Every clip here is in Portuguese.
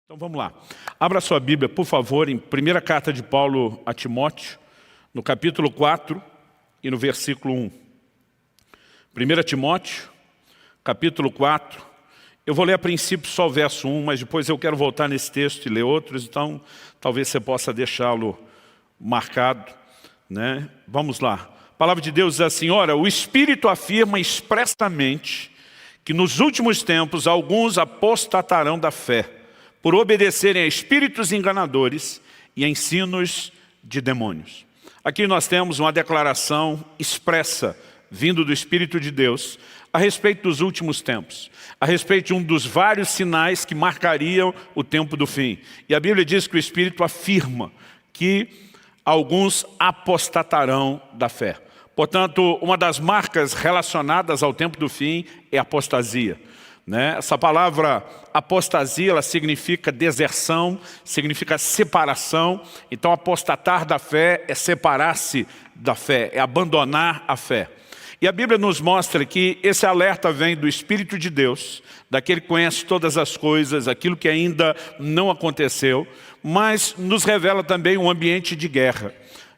Então vamos lá. Abra sua Bíblia, por favor, em primeira carta de Paulo a Timóteo, no capítulo 4 e no versículo 1. 1 Timóteo, capítulo 4. Eu vou ler a princípio só o verso 1, mas depois eu quero voltar nesse texto e ler outros, então talvez você possa deixá-lo marcado, né? Vamos lá. A palavra de Deus diz assim: ora, o Espírito afirma expressamente que nos últimos tempos alguns apostatarão da fé, por obedecerem a espíritos enganadores e a ensinos de demônios. Aqui nós temos uma declaração expressa, vindo do Espírito de Deus, a respeito dos últimos tempos, a respeito de um dos vários sinais que marcariam o tempo do fim. E a Bíblia diz que o Espírito afirma que alguns apostatarão da fé. Portanto, uma das marcas relacionadas ao tempo do fim é a apostasia. Essa palavra apostasia, ela significa deserção, significa separação. Então apostatar da fé é separar-se da fé, é abandonar a fé. E a Bíblia nos mostra que esse alerta vem do Espírito de Deus, daquele que conhece todas as coisas, aquilo que ainda não aconteceu, mas nos revela também um ambiente de guerra.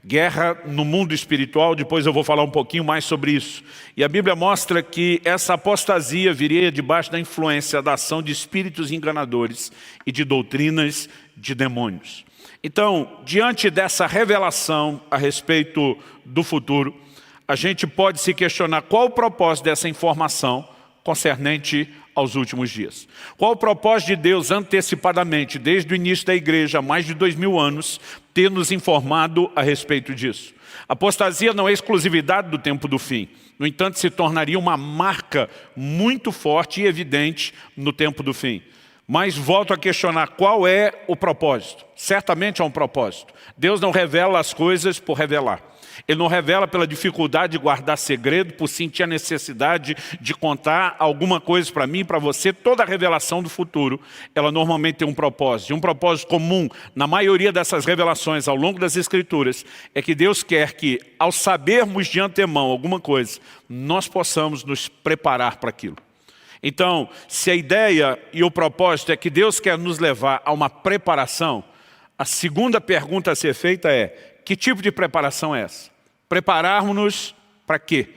Guerra no mundo espiritual, depois eu vou falar um pouquinho mais sobre isso. E a Bíblia mostra que essa apostasia viria debaixo da influência da ação de espíritos enganadores e de doutrinas de demônios. Então, diante dessa revelação a respeito do futuro, a gente pode se questionar qual o propósito dessa informação concernente aos últimos dias. Qual o propósito de Deus antecipadamente, desde o início da igreja, há mais de 2000 anos, ter nos informado a respeito disso? A apostasia não é exclusividade do tempo do fim. No entanto, se tornaria uma marca muito forte e evidente no tempo do fim. Mas volto a questionar qual é o propósito. Certamente há um propósito. Deus não revela as coisas por revelar. Ele não revela pela dificuldade de guardar segredo, por sentir a necessidade de contar alguma coisa para mim e para você. Toda a revelação do futuro, ela normalmente tem um propósito. E um propósito comum na maioria dessas revelações ao longo das Escrituras é que Deus quer que, ao sabermos de antemão alguma coisa, nós possamos nos preparar para aquilo. Então, se a ideia e o propósito é que Deus quer nos levar a uma preparação, a segunda pergunta a ser feita é: que tipo de preparação é essa? Prepararmos-nos para quê?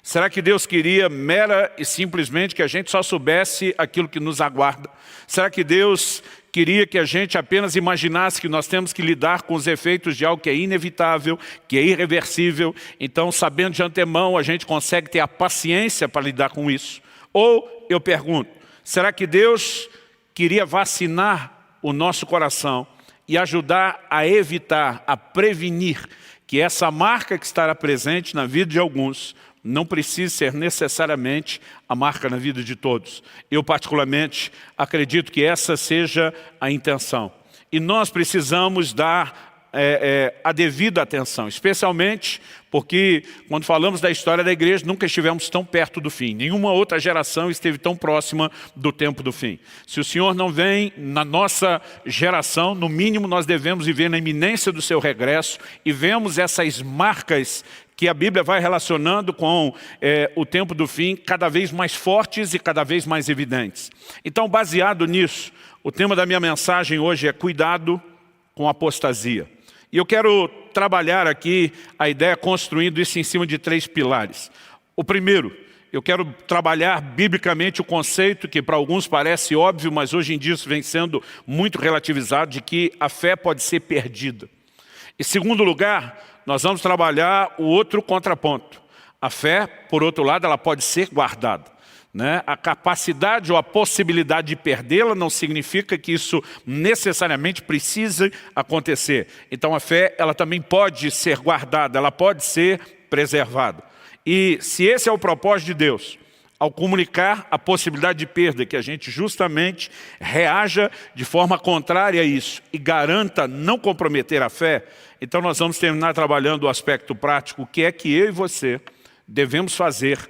Será que Deus queria mera e simplesmente que a gente só soubesse aquilo que nos aguarda? Será que Deus queria que a gente apenas imaginasse que nós temos que lidar com os efeitos de algo que é inevitável, que é irreversível? Então, sabendo de antemão, a gente consegue ter a paciência para lidar com isso? Ou, eu pergunto, será que Deus queria vacinar o nosso coração e ajudar a evitar, a prevenir que essa marca que estará presente na vida de alguns não precise ser necessariamente a marca na vida de todos? Eu particularmente acredito que essa seja a intenção. E nós precisamos dar a devida atenção, especialmente porque quando falamos da história da igreja nunca estivemos tão perto do fim. Nenhuma outra geração esteve tão próxima do tempo do fim. Se o Senhor não vem na nossa geração, no mínimo nós devemos viver na iminência do seu regresso e vemos essas marcas que a Bíblia vai relacionando com o tempo do fim cada vez mais fortes e cada vez mais evidentes. Então, baseado nisso, o tema da minha mensagem hoje é cuidado com a apostasia. E eu quero trabalhar aqui a ideia construindo isso em cima de 3 pilares. O primeiro, eu quero trabalhar biblicamente o conceito que para alguns parece óbvio, mas hoje em dia isso vem sendo muito relativizado, de que a fé pode ser perdida. Em segundo lugar, nós vamos trabalhar o outro contraponto. A fé, por outro lado, ela pode ser guardada. A capacidade ou a possibilidade de perdê-la não significa que isso necessariamente precise acontecer. Então a fé, ela também pode ser guardada, ela pode ser preservada. E se esse é o propósito de Deus, ao comunicar a possibilidade de perda, que a gente justamente reaja de forma contrária a isso e garanta não comprometer a fé, então nós vamos terminar trabalhando o aspecto prático, o que é que eu e você devemos fazer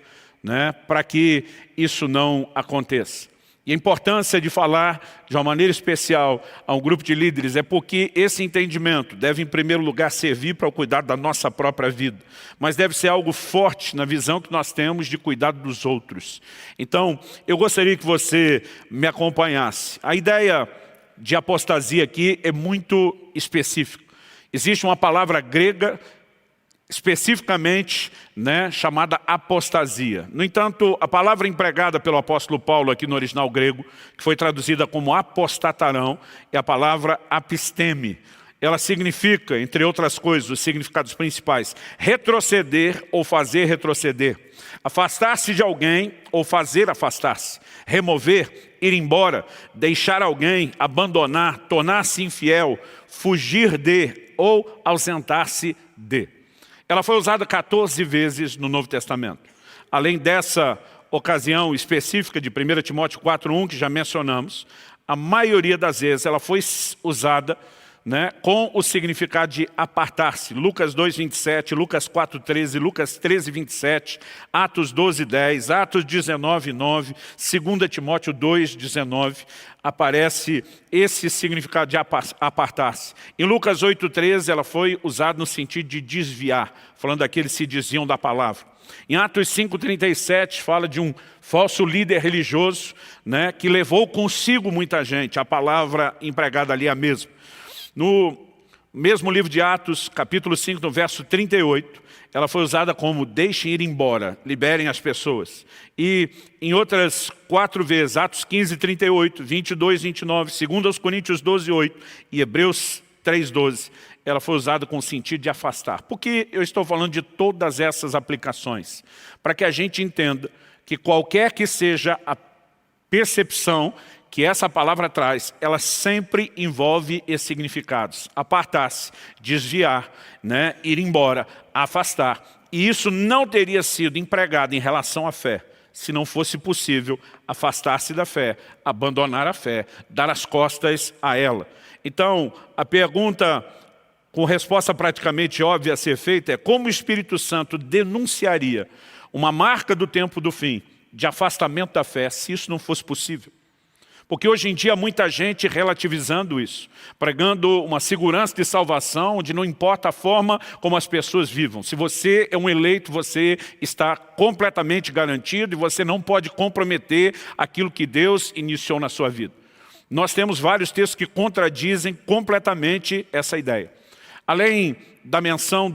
para que isso não aconteça. E a importância de falar de uma maneira especial a um grupo de líderes é porque esse entendimento deve, em primeiro lugar, servir para o cuidado da nossa própria vida, mas deve ser algo forte na visão que nós temos de cuidado dos outros. Então, eu gostaria que você me acompanhasse. A ideia de apostasia aqui é muito específico. Existe uma palavra grega especificamente, chamada apostasia. No entanto, a palavra empregada pelo apóstolo Paulo aqui no original grego, que foi traduzida como apostatarão, é a palavra apisteme. Ela significa, entre outras coisas, os significados principais, retroceder ou fazer retroceder, afastar-se de alguém ou fazer afastar-se, remover, ir embora, deixar alguém, abandonar, tornar-se infiel, fugir de ou ausentar-se de. Ela foi usada 14 vezes no Novo Testamento. Além dessa ocasião específica de 1 Timóteo 4:1, que já mencionamos, a maioria das vezes ela foi usada com o significado de apartar-se. Lucas 2:27, Lucas 4:13, Lucas 13:27, Atos 12:10, Atos 19:9, 2 Timóteo 2:19, aparece esse significado de apartar-se. Em Lucas 8:13 ela foi usada no sentido de desviar, falando daqueles que se desviam da palavra. Em Atos 5:37 fala de um falso líder religioso que levou consigo muita gente. A palavra empregada ali é a mesma. No mesmo livro de Atos, capítulo 5, no verso 38, ela foi usada como deixem ir embora, liberem as pessoas. E em outras 4 vezes, Atos 15:38, 22:29, 2 Coríntios 12:8 e Hebreus 3:12, ela foi usada com o sentido de afastar. Por que eu estou falando de todas essas aplicações? Para que a gente entenda que qualquer que seja a percepção que essa palavra traz, ela sempre envolve esses significados. Apartar-se, desviar, ir embora, afastar. E isso não teria sido empregado em relação à fé, se não fosse possível afastar-se da fé, abandonar a fé, dar as costas a ela. Então, a pergunta com resposta praticamente óbvia a ser feita é como o Espírito Santo denunciaria uma marca do tempo do fim, de afastamento da fé, se isso não fosse possível. Porque hoje em dia há muita gente relativizando isso, pregando uma segurança de salvação, onde não importa a forma como as pessoas vivam. Se você é um eleito, você está completamente garantido e você não pode comprometer aquilo que Deus iniciou na sua vida. Nós temos vários textos que contradizem completamente essa ideia. Além da menção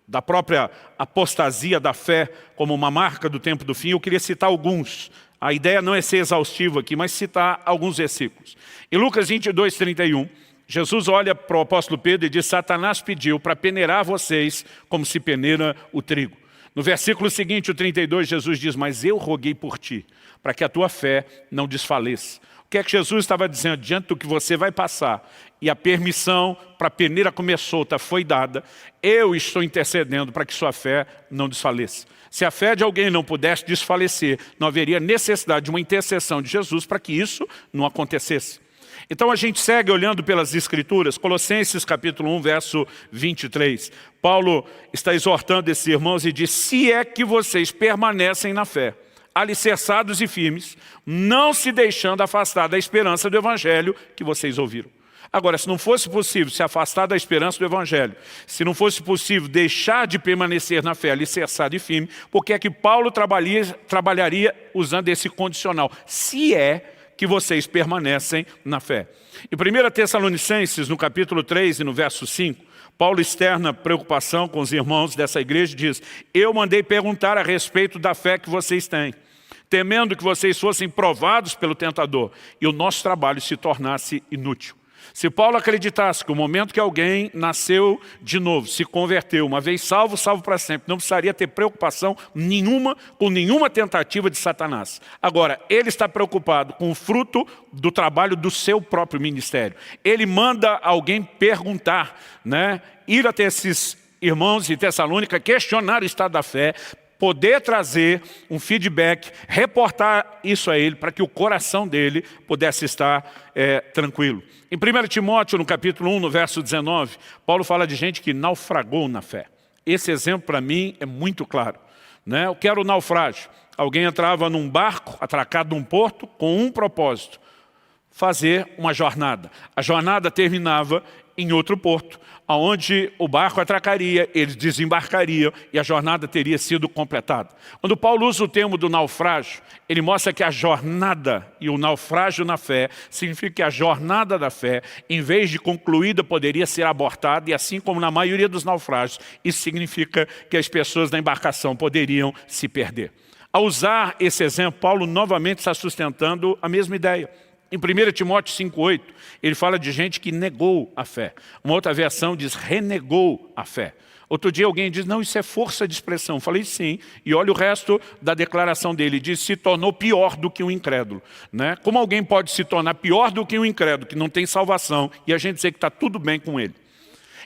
da própria apostasia da fé como uma marca do tempo do fim, eu queria citar alguns. A ideia não é ser exaustivo aqui, mas citar alguns versículos. Em Lucas 22:31, Jesus olha para o apóstolo Pedro e diz, Satanás pediu para peneirar vocês como se peneira o trigo. No versículo seguinte, o 32, Jesus diz, mas eu roguei por ti, para que a tua fé não desfaleça. O que é que Jesus estava dizendo? Diante do que você vai passar, e a permissão para a peneira comer solta foi dada, eu estou intercedendo para que sua fé não desfaleça. Se a fé de alguém não pudesse desfalecer, não haveria necessidade de uma intercessão de Jesus para que isso não acontecesse. Então a gente segue olhando pelas Escrituras, Colossenses capítulo 1, verso 23. Paulo está exortando esses irmãos e diz, se é que vocês permanecem na fé, alicerçados e firmes, não se deixando afastar da esperança do Evangelho que vocês ouviram. Agora, se não fosse possível se afastar da esperança do Evangelho, se não fosse possível deixar de permanecer na fé alicerçado e firme, por que é que Paulo trabalharia usando esse condicional? Se é que vocês permanecem na fé. Em 1 Tessalonicenses, no capítulo 3 e no verso 5, Paulo externa preocupação com os irmãos dessa igreja e diz, eu mandei perguntar a respeito da fé que vocês têm, temendo que vocês fossem provados pelo tentador e o nosso trabalho se tornasse inútil. Se Paulo acreditasse que o momento que alguém nasceu de novo, se converteu, uma vez salvo, salvo para sempre, não precisaria ter preocupação nenhuma com nenhuma tentativa de Satanás. Agora, ele está preocupado com o fruto do trabalho do seu próprio ministério. Ele manda alguém perguntar, ir até esses irmãos de Tessalônica, questionar o estado da fé, poder trazer um feedback, reportar isso a ele, para que o coração dele pudesse estar tranquilo. Em 1 Timóteo, no capítulo 1, no verso 19, Paulo fala de gente que naufragou na fé. Esse exemplo, para mim, é muito claro. O que era o naufrágio? Alguém entrava num barco, atracado num porto, com um propósito, fazer uma jornada. A jornada terminava em outro porto, onde o barco atracaria, eles desembarcariam e a jornada teria sido completada. Quando Paulo usa o termo do naufrágio, ele mostra que a jornada e o naufrágio na fé significa que a jornada da fé, em vez de concluída, poderia ser abortada, e assim como na maioria dos naufrágios, isso significa que as pessoas da embarcação poderiam se perder. Ao usar esse exemplo, Paulo novamente está sustentando a mesma ideia. Em 1 Timóteo 5,8, ele fala de gente que negou a fé. Uma outra versão diz renegou a fé. Outro dia alguém diz, não, isso é força de expressão. Eu falei sim, e olha o resto da declaração dele, diz, se tornou pior do que um incrédulo. Né? Como alguém pode se tornar pior do que um incrédulo, que não tem salvação, e a gente dizer que está tudo bem com ele?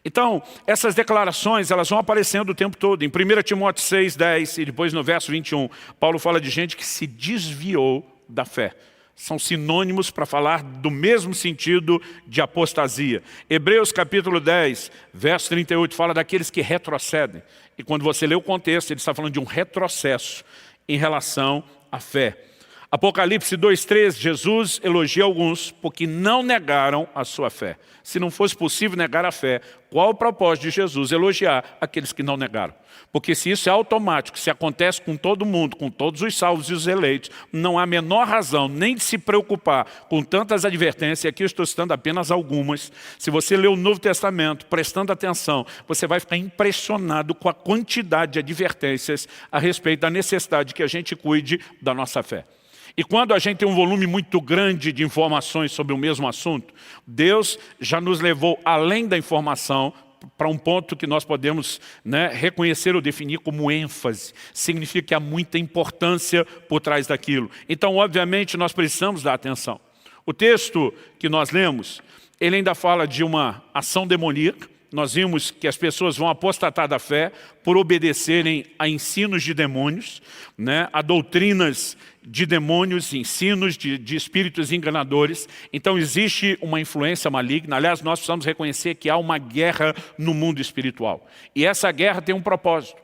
Então, essas declarações, elas vão aparecendo o tempo todo. Em 1 Timóteo 6,10 e depois no verso 21, Paulo fala de gente que se desviou da fé. São sinônimos para falar do mesmo sentido de apostasia. Hebreus capítulo 10, verso 38, fala daqueles que retrocedem. E quando você lê o contexto, ele está falando de um retrocesso em relação à fé. Apocalipse 2,13, Jesus elogia alguns porque não negaram a sua fé. Se não fosse possível negar a fé, qual o propósito de Jesus elogiar aqueles que não negaram? Porque se isso é automático, se acontece com todo mundo, com todos os salvos e os eleitos, não há a menor razão nem de se preocupar com tantas advertências, e aqui eu estou citando apenas algumas. Se você ler o Novo Testamento, prestando atenção, você vai ficar impressionado com a quantidade de advertências a respeito da necessidade que a gente cuide da nossa fé. E quando a gente tem um volume muito grande de informações sobre o mesmo assunto, Deus já nos levou além da informação para um ponto que nós podemos reconhecer ou definir como ênfase. Significa que há muita importância por trás daquilo. Então, obviamente, nós precisamos dar atenção. O texto que nós lemos, ele ainda fala de uma ação demoníaca. Nós vimos que as pessoas vão apostatar da fé por obedecerem a ensinos de demônios, a doutrinas de demônios, ensinos de espíritos enganadores. Então existe uma influência maligna. Aliás, nós precisamos reconhecer que há uma guerra no mundo espiritual. E essa guerra tem um propósito.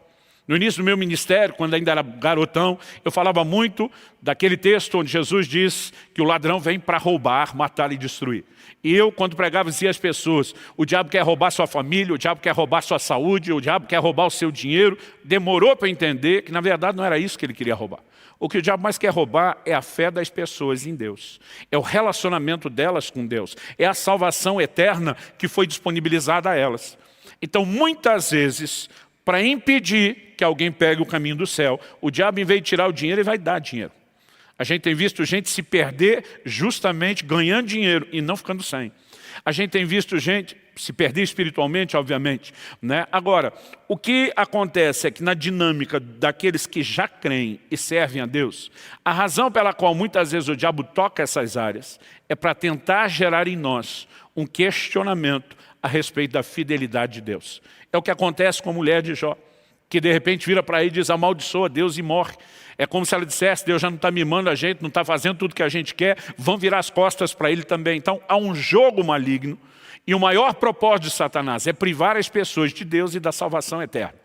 No início do meu ministério, quando ainda era garotão, eu falava muito daquele texto onde Jesus diz que o ladrão vem para roubar, matar e destruir. E eu, quando pregava, dizia às pessoas, o diabo quer roubar sua família, o diabo quer roubar sua saúde, o diabo quer roubar o seu dinheiro. Demorou para entender que, na verdade, não era isso que ele queria roubar. O que o diabo mais quer roubar é a fé das pessoas em Deus. É o relacionamento delas com Deus. É a salvação eterna que foi disponibilizada a elas. Então, muitas vezes, para impedir que alguém pegue o caminho do céu, o diabo, em vez de tirar o dinheiro, ele vai dar dinheiro. A gente tem visto gente se perder justamente ganhando dinheiro e não ficando sem. A gente tem visto gente se perder espiritualmente, obviamente. Agora, o que acontece é que na dinâmica daqueles que já creem e servem a Deus, a razão pela qual muitas vezes o diabo toca essas áreas é para tentar gerar em nós um questionamento a respeito da fidelidade de Deus. É o que acontece com a mulher de Jó, que de repente vira para aí e diz, amaldiçoa Deus e morre. É como se ela dissesse, Deus já não está mimando a gente, não está fazendo tudo que a gente quer, vão virar as costas para ele também. Então há um jogo maligno, e o maior propósito de Satanás é privar as pessoas de Deus e da salvação eterna.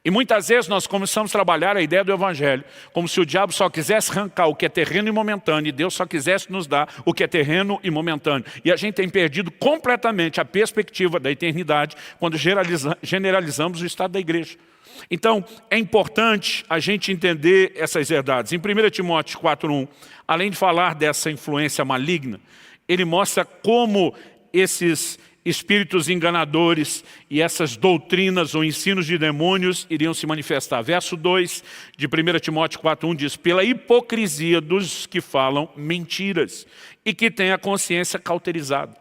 E muitas vezes nós começamos a trabalhar a ideia do Evangelho como se o diabo só quisesse arrancar o que é terreno e momentâneo e Deus só quisesse nos dar o que é terreno e momentâneo. E a gente tem perdido completamente a perspectiva da eternidade quando generalizamos o estado da igreja. Então, é importante a gente entender essas verdades. Em 1 Timóteo 4,1, além de falar dessa influência maligna, ele mostra como esses espíritos enganadores e essas doutrinas ou ensinos de demônios iriam se manifestar. Verso 2 de 1 Timóteo 4,1 diz, pela hipocrisia dos que falam mentiras e que têm a consciência cauterizada.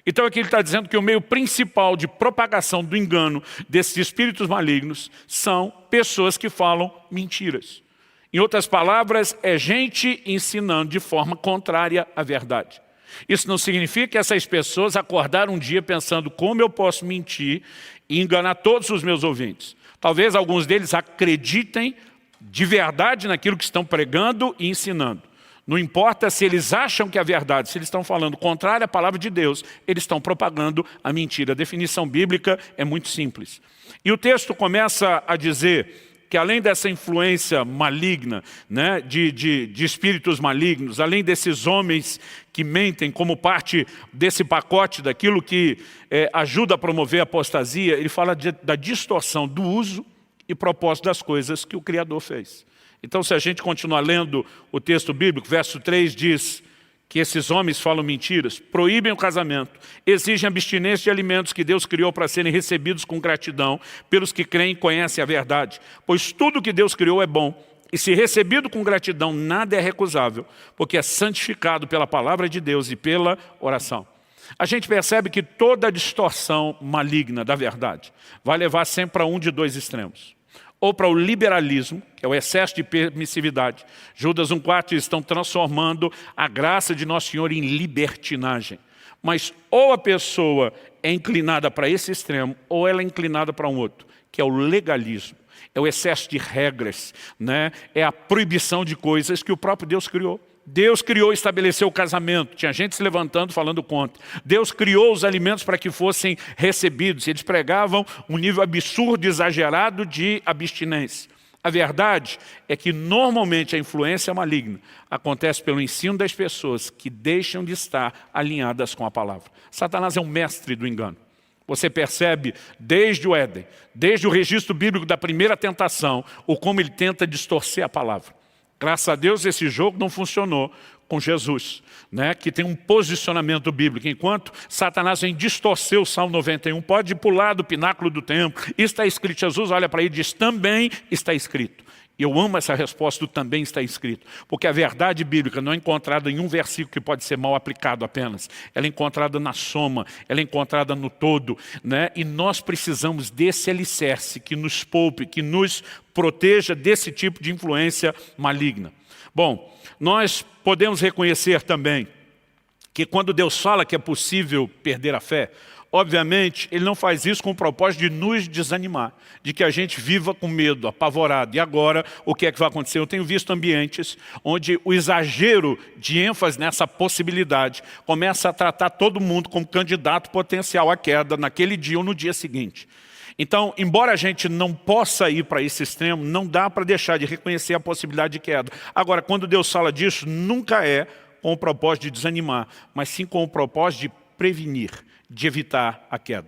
Então aqui ele está dizendo que o meio principal de propagação do engano desses espíritos malignos são pessoas que falam mentiras. Em outras palavras, é gente ensinando de forma contrária à verdade. Isso não significa que essas pessoas acordaram um dia pensando como eu posso mentir e enganar todos os meus ouvintes. Talvez alguns deles acreditem de verdade naquilo que estão pregando e ensinando. Não importa se eles acham que é verdade, se eles estão falando contrário à palavra de Deus, eles estão propagando a mentira. A definição bíblica é muito simples. E o texto começa a dizer que além dessa influência maligna, né, de espíritos malignos, além desses homens que mentem como parte desse pacote, daquilo que ajuda a promover a apostasia, ele fala da distorção do uso e propósito das coisas que o Criador fez. Então, se a gente continuar lendo o texto bíblico, verso 3 diz que esses homens falam mentiras, proíbem o casamento, exigem abstinência de alimentos que Deus criou para serem recebidos com gratidão pelos que creem e conhecem a verdade. Pois tudo que Deus criou é bom, e se recebido com gratidão, nada é recusável, porque é santificado pela palavra de Deus e pela oração. A gente percebe que toda distorção maligna da verdade vai levar sempre para um de dois extremos. Ou para o liberalismo, que é o excesso de permissividade. Judas 1,4 estão transformando a graça de Nosso Senhor em libertinagem. Mas ou a pessoa é inclinada para esse extremo, ou ela é inclinada para um outro, que é o legalismo. É o excesso de regras, né? É a proibição de coisas que o próprio Deus criou. Deus criou e estabeleceu o casamento. Tinha gente se levantando falando contra. Deus criou os alimentos para que fossem recebidos. Eles pregavam um nível absurdo, exagerado de abstinência. A verdade é que normalmente a influência maligna acontece pelo ensino das pessoas que deixam de estar alinhadas com a palavra. Satanás é um mestre do engano. Você percebe desde o Éden, desde o registro bíblico da primeira tentação, o como ele tenta distorcer a palavra. Graças a Deus esse jogo não funcionou com Jesus, né, que tem um posicionamento bíblico. Enquanto Satanás vem distorcer o Salmo 91, pode pular do pináculo do templo. Está escrito, Jesus olha para ele e diz, também está escrito. E eu amo essa resposta do também está escrito. Porque a verdade bíblica não é encontrada em um versículo que pode ser mal aplicado apenas. Ela é encontrada na soma, ela é encontrada no todo, né? E nós precisamos desse alicerce que nos poupe, que nos proteja desse tipo de influência maligna. Bom, nós podemos reconhecer também que quando Deus fala que é possível perder a fé, obviamente, Ele não faz isso com o propósito de nos desanimar, de que a gente viva com medo, apavorado. E agora, o que é que vai acontecer? Eu tenho visto ambientes onde o exagero de ênfase nessa possibilidade começa a tratar todo mundo como candidato potencial à queda naquele dia ou no dia seguinte. Então, embora a gente não possa ir para esse extremo, não dá para deixar de reconhecer a possibilidade de queda. Agora, quando Deus fala disso, nunca é com o propósito de desanimar, mas sim com o propósito de prevenir, de evitar a queda.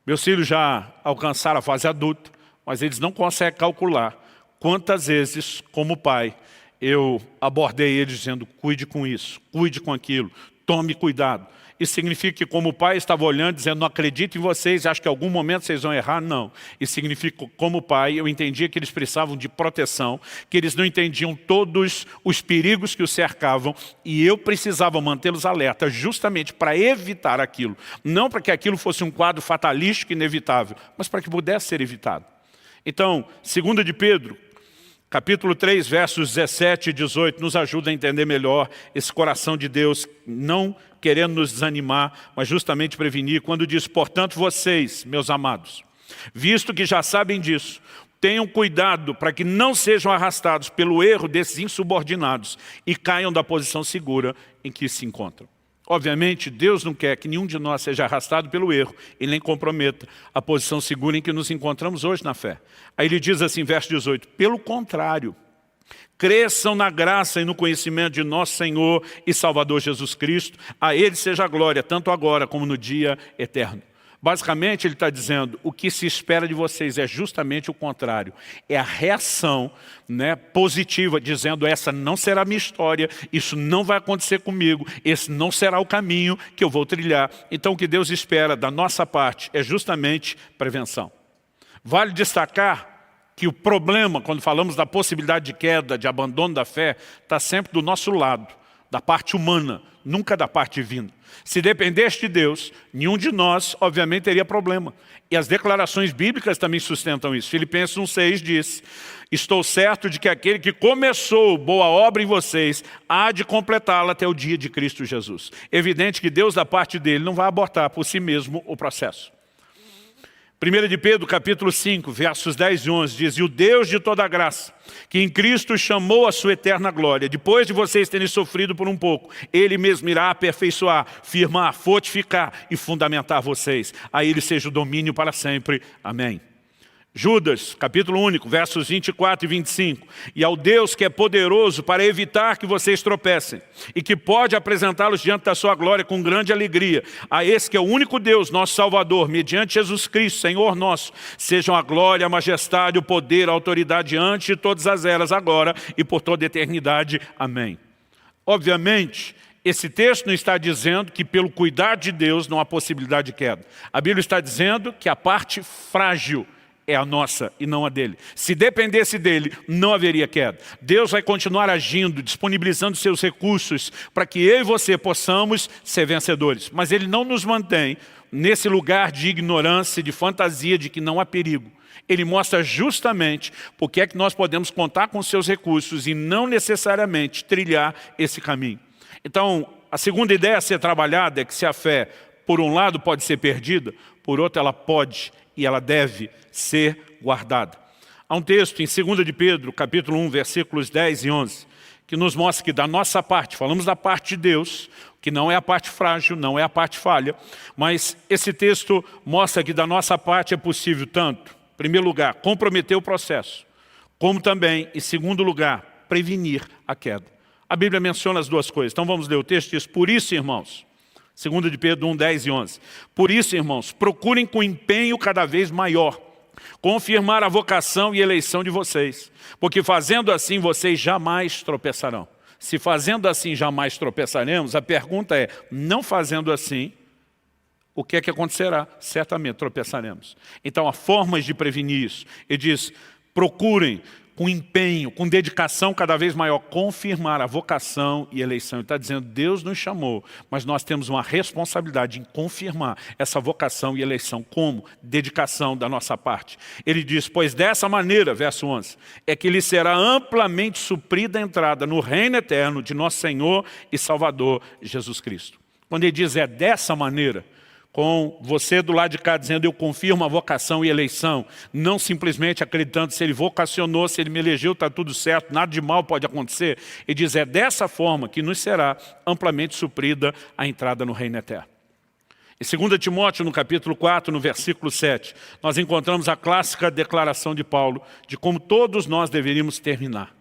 Meus filhos já alcançaram a fase adulta, mas eles não conseguem calcular quantas vezes, como pai, eu abordei eles dizendo, cuide com isso, cuide com aquilo, tome cuidado. Isso significa que como pai estava olhando, dizendo, não acredito em vocês, acho que em algum momento vocês vão errar? Não. Isso significa que como pai, eu entendia que eles precisavam de proteção, que eles não entendiam todos os perigos que os cercavam, e eu precisava mantê-los alertas justamente para evitar aquilo. Não para que aquilo fosse um quadro fatalístico inevitável, mas para que pudesse ser evitado. Então, 2 de Pedro, capítulo 3, versos 17 e 18, nos ajuda a entender melhor esse coração de Deus, não querendo nos desanimar, mas justamente prevenir, quando diz, portanto, vocês, meus amados, visto que já sabem disso, tenham cuidado para que não sejam arrastados pelo erro desses insubordinados e caiam da posição segura em que se encontram. Obviamente, Deus não quer que nenhum de nós seja arrastado pelo erro e nem comprometa a posição segura em que nos encontramos hoje na fé. Aí ele diz assim, verso 18, pelo contrário, cresçam na graça e no conhecimento de nosso Senhor e Salvador Jesus Cristo. A Ele seja a glória, tanto agora como no dia eterno. Basicamente, ele está dizendo, o que se espera de vocês é justamente o contrário. É a reação, né, positiva, dizendo, essa não será a minha história, isso não vai acontecer comigo, esse não será o caminho que eu vou trilhar. Então, o que Deus espera da nossa parte é justamente prevenção. Vale destacar que o problema, quando falamos da possibilidade de queda, de abandono da fé, está sempre do nosso lado, da parte humana, nunca da parte divina. Se dependesse de Deus, nenhum de nós, obviamente, teria problema. E as declarações bíblicas também sustentam isso. Filipenses 1,6 diz, estou certo de que aquele que começou boa obra em vocês, há de completá-la até o dia de Cristo Jesus. Evidente que Deus, da parte dele, não vai abortar por si mesmo o processo. 1 de Pedro, capítulo 5, versos 10 e 11, diz, e o Deus de toda graça, que em Cristo chamou a sua eterna glória, depois de vocês terem sofrido por um pouco, Ele mesmo irá aperfeiçoar, firmar, fortificar e fundamentar vocês. A Ele seja o domínio para sempre. Amém. Judas, capítulo único, versos 24 e 25. E ao Deus que é poderoso para evitar que vocês tropecem e que pode apresentá-los diante da sua glória com grande alegria, a esse que é o único Deus, nosso Salvador, mediante Jesus Cristo, Senhor nosso, sejam a glória, a majestade, o poder, a autoridade antes de todas as eras, agora e por toda a eternidade. Amém. Obviamente, esse texto não está dizendo que pelo cuidado de Deus não há possibilidade de queda. A Bíblia está dizendo que a parte frágil é a nossa e não a dele. Se dependesse dele, não haveria queda. Deus vai continuar agindo, disponibilizando seus recursos para que eu e você possamos ser vencedores. Mas ele não nos mantém nesse lugar de ignorância, de fantasia, de que não há perigo. Ele mostra justamente porque é que nós podemos contar com seus recursos e não necessariamente trilhar esse caminho. Então, a segunda ideia a ser trabalhada é que se a fé, por um lado, pode ser perdida, por outro, ela pode e ela deve ser guardada. Há um texto em 2 de Pedro, capítulo 1, versículos 10 e 11, que nos mostra que da nossa parte, falamos da parte de Deus, que não é a parte frágil, não é a parte falha, mas esse texto mostra que da nossa parte é possível tanto, em primeiro lugar, comprometer o processo, como também, em segundo lugar, prevenir a queda. A Bíblia menciona as duas coisas. Então vamos ler o texto, diz: por isso, irmãos, 2 de Pedro 1, 10 e 11. Por isso, irmãos, procurem com empenho cada vez maior confirmar a vocação e eleição de vocês, porque fazendo assim vocês jamais tropeçarão. Se fazendo assim jamais tropeçaremos, a pergunta é, não fazendo assim, o que é que acontecerá? Certamente tropeçaremos. Então há formas de prevenir isso. Ele diz, procurem com empenho, com dedicação cada vez maior, confirmar a vocação e eleição. Ele está dizendo, Deus nos chamou, mas nós temos uma responsabilidade em confirmar essa vocação e eleição. Como? Dedicação da nossa parte. Ele diz, pois dessa maneira, verso 11, é que lhe será amplamente suprida a entrada no reino eterno de nosso Senhor e Salvador Jesus Cristo. Quando ele diz, é dessa maneira, com você do lado de cá dizendo, eu confirmo a vocação e eleição, não simplesmente acreditando se ele vocacionou, se ele me elegeu, está tudo certo, nada de mal pode acontecer. Ele diz, é dessa forma que nos será amplamente suprida a entrada no reino eterno. Em 2 Timóteo, no capítulo 4, no versículo 7, nós encontramos a clássica declaração de Paulo de como todos nós deveríamos terminar.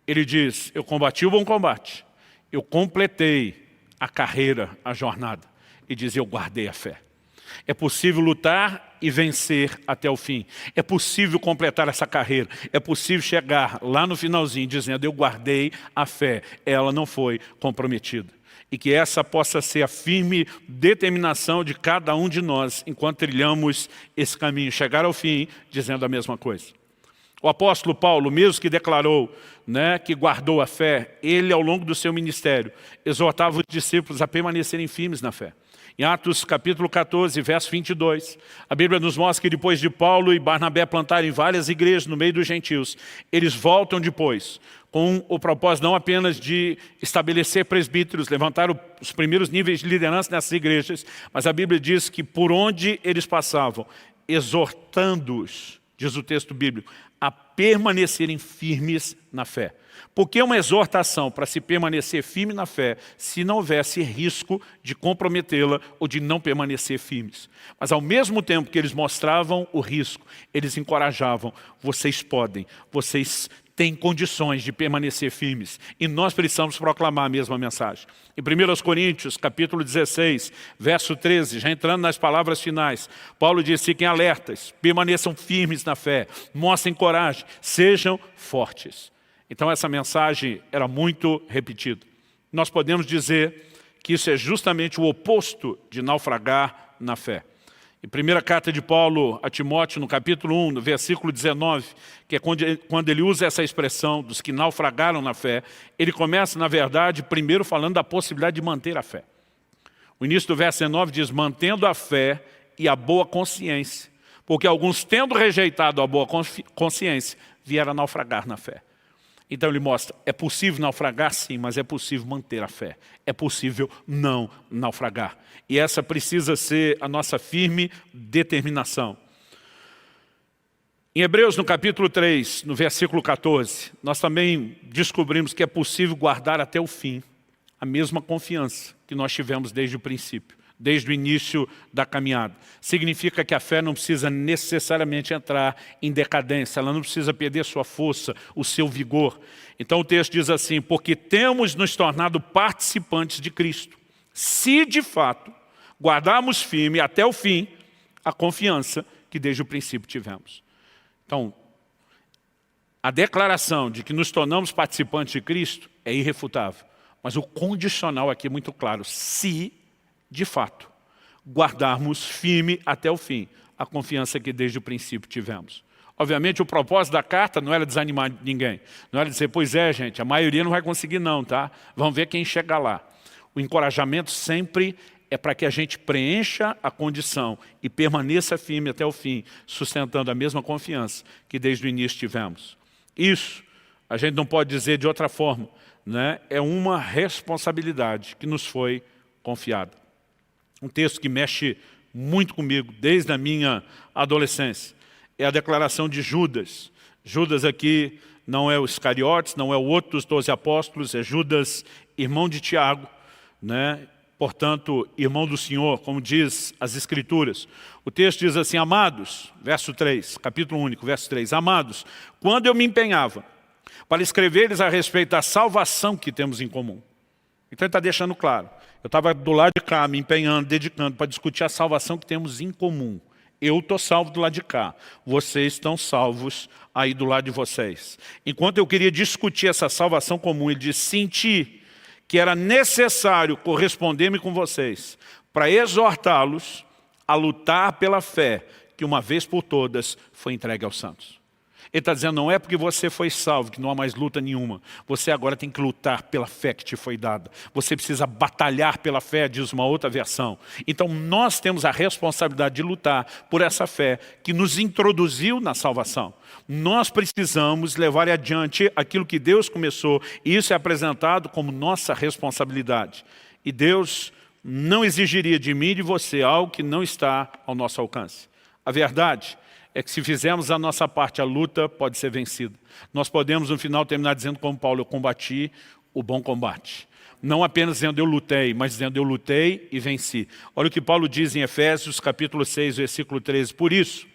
Ele diz, eu combati o bom combate, eu completei a carreira, a jornada. E diz, eu guardei a fé. É possível lutar e vencer até o fim. É possível completar essa carreira. É possível chegar lá no finalzinho dizendo, eu guardei a fé. Ela não foi comprometida. E que essa possa ser a firme determinação de cada um de nós enquanto trilhamos esse caminho. Chegar ao fim dizendo a mesma coisa. O apóstolo Paulo, mesmo que declarou que guardou a fé, ele ao longo do seu ministério exortava os discípulos a permanecerem firmes na fé. Em Atos capítulo 14, verso 22, a Bíblia nos mostra que depois de Paulo e Barnabé plantarem várias igrejas no meio dos gentios, eles voltam depois com o propósito não apenas de estabelecer presbíteros, levantar os primeiros níveis de liderança nessas igrejas, mas a Bíblia diz que por onde eles passavam, exortando-os, diz o texto bíblico, a permanecerem firmes na fé. Por que uma exortação para se permanecer firme na fé se não houvesse risco de comprometê-la ou de não permanecer firmes? Mas ao mesmo tempo que eles mostravam o risco, eles encorajavam, vocês podem, vocês têm condições de permanecer firmes. E nós precisamos proclamar a mesma mensagem. Em 1 Coríntios, capítulo 16, verso 13, já entrando nas palavras finais, Paulo diz, fiquem alertas, permaneçam firmes na fé, mostrem coragem, sejam fortes. Então essa mensagem era muito repetida. Nós podemos dizer que isso é justamente o oposto de naufragar na fé. Em primeira carta de Paulo a Timóteo, no capítulo 1, no versículo 19, que é quando ele usa essa expressão dos que naufragaram na fé, ele começa, na verdade, primeiro falando da possibilidade de manter a fé. O início do verso 19 diz, mantendo a fé e a boa consciência, porque alguns, tendo rejeitado a boa consciência, vieram a naufragar na fé. Então ele mostra, é possível naufragar sim, mas é possível manter a fé. É possível não naufragar. E essa precisa ser a nossa firme determinação. Em Hebreus, no capítulo 3, no versículo 14, nós também descobrimos que é possível guardar até o fim a mesma confiança que nós tivemos desde o princípio. desde o início da caminhada. Significa que a fé não precisa necessariamente entrar em decadência, ela não precisa perder sua força, o seu vigor. Então o texto diz assim, porque temos nos tornado participantes de Cristo, se de fato guardarmos firme até o fim a confiança que desde o princípio tivemos. Então, a declaração de que nos tornamos participantes de Cristo é irrefutável, mas o condicional aqui é muito claro, se de fato guardarmos firme até o fim a confiança que desde o princípio tivemos. Obviamente o propósito da carta não era desanimar ninguém, não era dizer, pois é gente, a maioria não vai conseguir não, tá? Vamos ver quem chega lá. O encorajamento sempre é para que a gente preencha a condição e permaneça firme até o fim, sustentando a mesma confiança que desde o início tivemos. Isso, a gente não pode dizer de outra forma, né? É uma responsabilidade que nos foi confiada. Um texto que mexe muito comigo desde a minha adolescência é a declaração de Judas. Judas aqui não é o Iscariotes, não é o outro dos 12 apóstolos, é Judas, irmão de Tiago, né? Portanto, irmão do Senhor, como diz as Escrituras. O texto diz assim, amados, verso 3, capítulo único, verso 3, amados, quando eu me empenhava para escrever-lhes a respeito da salvação que temos em comum. Então ele está deixando claro, eu estava do lado de cá, me empenhando, dedicando para discutir a salvação que temos em comum. Eu estou salvo do lado de cá, vocês estão salvos aí do lado de vocês. Enquanto eu queria discutir essa salvação comum, ele diz, senti que era necessário corresponder-me com vocês para exortá-los a lutar pela fé que uma vez por todas foi entregue aos santos. Ele está dizendo, não é porque você foi salvo que não há mais luta nenhuma. Você agora tem que lutar pela fé que te foi dada. Você precisa batalhar pela fé, diz uma outra versão. Então nós temos a responsabilidade de lutar por essa fé que nos introduziu na salvação. Nós precisamos levar adiante aquilo que Deus começou, e isso é apresentado como nossa responsabilidade. E Deus não exigiria de mim e de você algo que não está ao nosso alcance. A verdade é que se fizermos a nossa parte, a luta pode ser vencida. Nós podemos no final terminar dizendo como Paulo, eu combati o bom combate. Não apenas dizendo eu lutei, mas dizendo eu lutei e venci. Olha o que Paulo diz em Efésios capítulo 6, versículo 13. Por isso,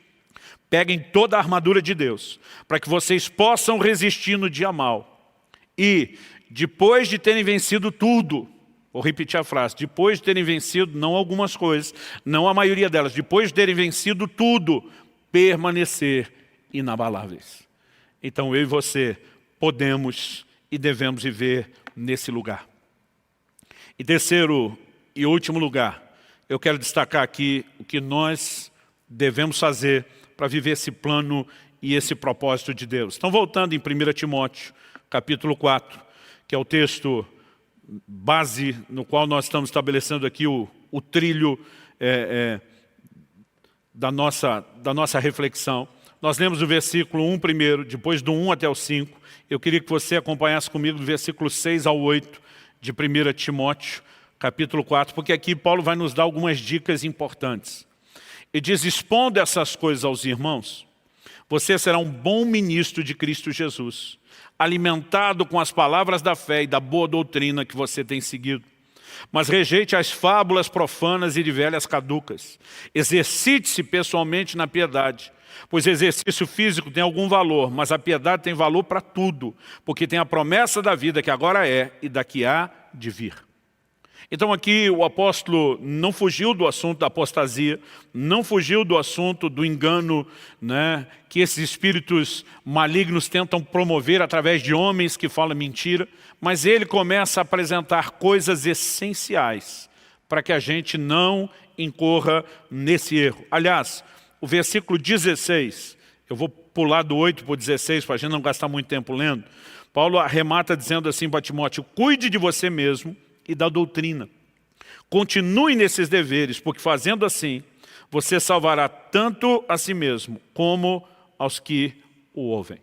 peguem toda a armadura de Deus, para que vocês possam resistir no dia mau. E, depois de terem vencido tudo, vou repetir a frase, depois de terem vencido, não algumas coisas, não a maioria delas, depois de terem vencido tudo, permanecer inabaláveis. Então eu e você podemos e devemos viver nesse lugar. E terceiro e último lugar, eu quero destacar aqui o que nós devemos fazer para viver esse plano e esse propósito de Deus. Então voltando em 1 Timóteo, capítulo 4, que é o texto base no qual nós estamos estabelecendo aqui o trilho da nossa reflexão. Nós lemos o versículo 1 primeiro, depois do 1 até o 5. Eu queria que você acompanhasse comigo do versículo 6 ao 8 de 1 Timóteo, capítulo 4, porque aqui Paulo vai nos dar algumas dicas importantes. Ele diz, expondo essas coisas aos irmãos, você será um bom ministro de Cristo Jesus, alimentado com as palavras da fé e da boa doutrina que você tem seguido. Mas rejeite as fábulas profanas e de velhas caducas. Exercite-se pessoalmente na piedade, pois exercício físico tem algum valor, mas a piedade tem valor para tudo, porque tem a promessa da vida que agora é e da que há de vir. Então aqui o apóstolo não fugiu do assunto da apostasia, não fugiu do assunto do engano, né, que esses espíritos malignos tentam promover através de homens que falam mentira, mas ele começa a apresentar coisas essenciais para que a gente não incorra nesse erro. Aliás, o versículo 16, eu vou pular do 8 para o 16 para a gente não gastar muito tempo lendo. Paulo arremata dizendo assim para Timóteo, cuide de você mesmo e da doutrina. Continue nesses deveres, porque fazendo assim, você salvará tanto a si mesmo, como aos que o ouvem.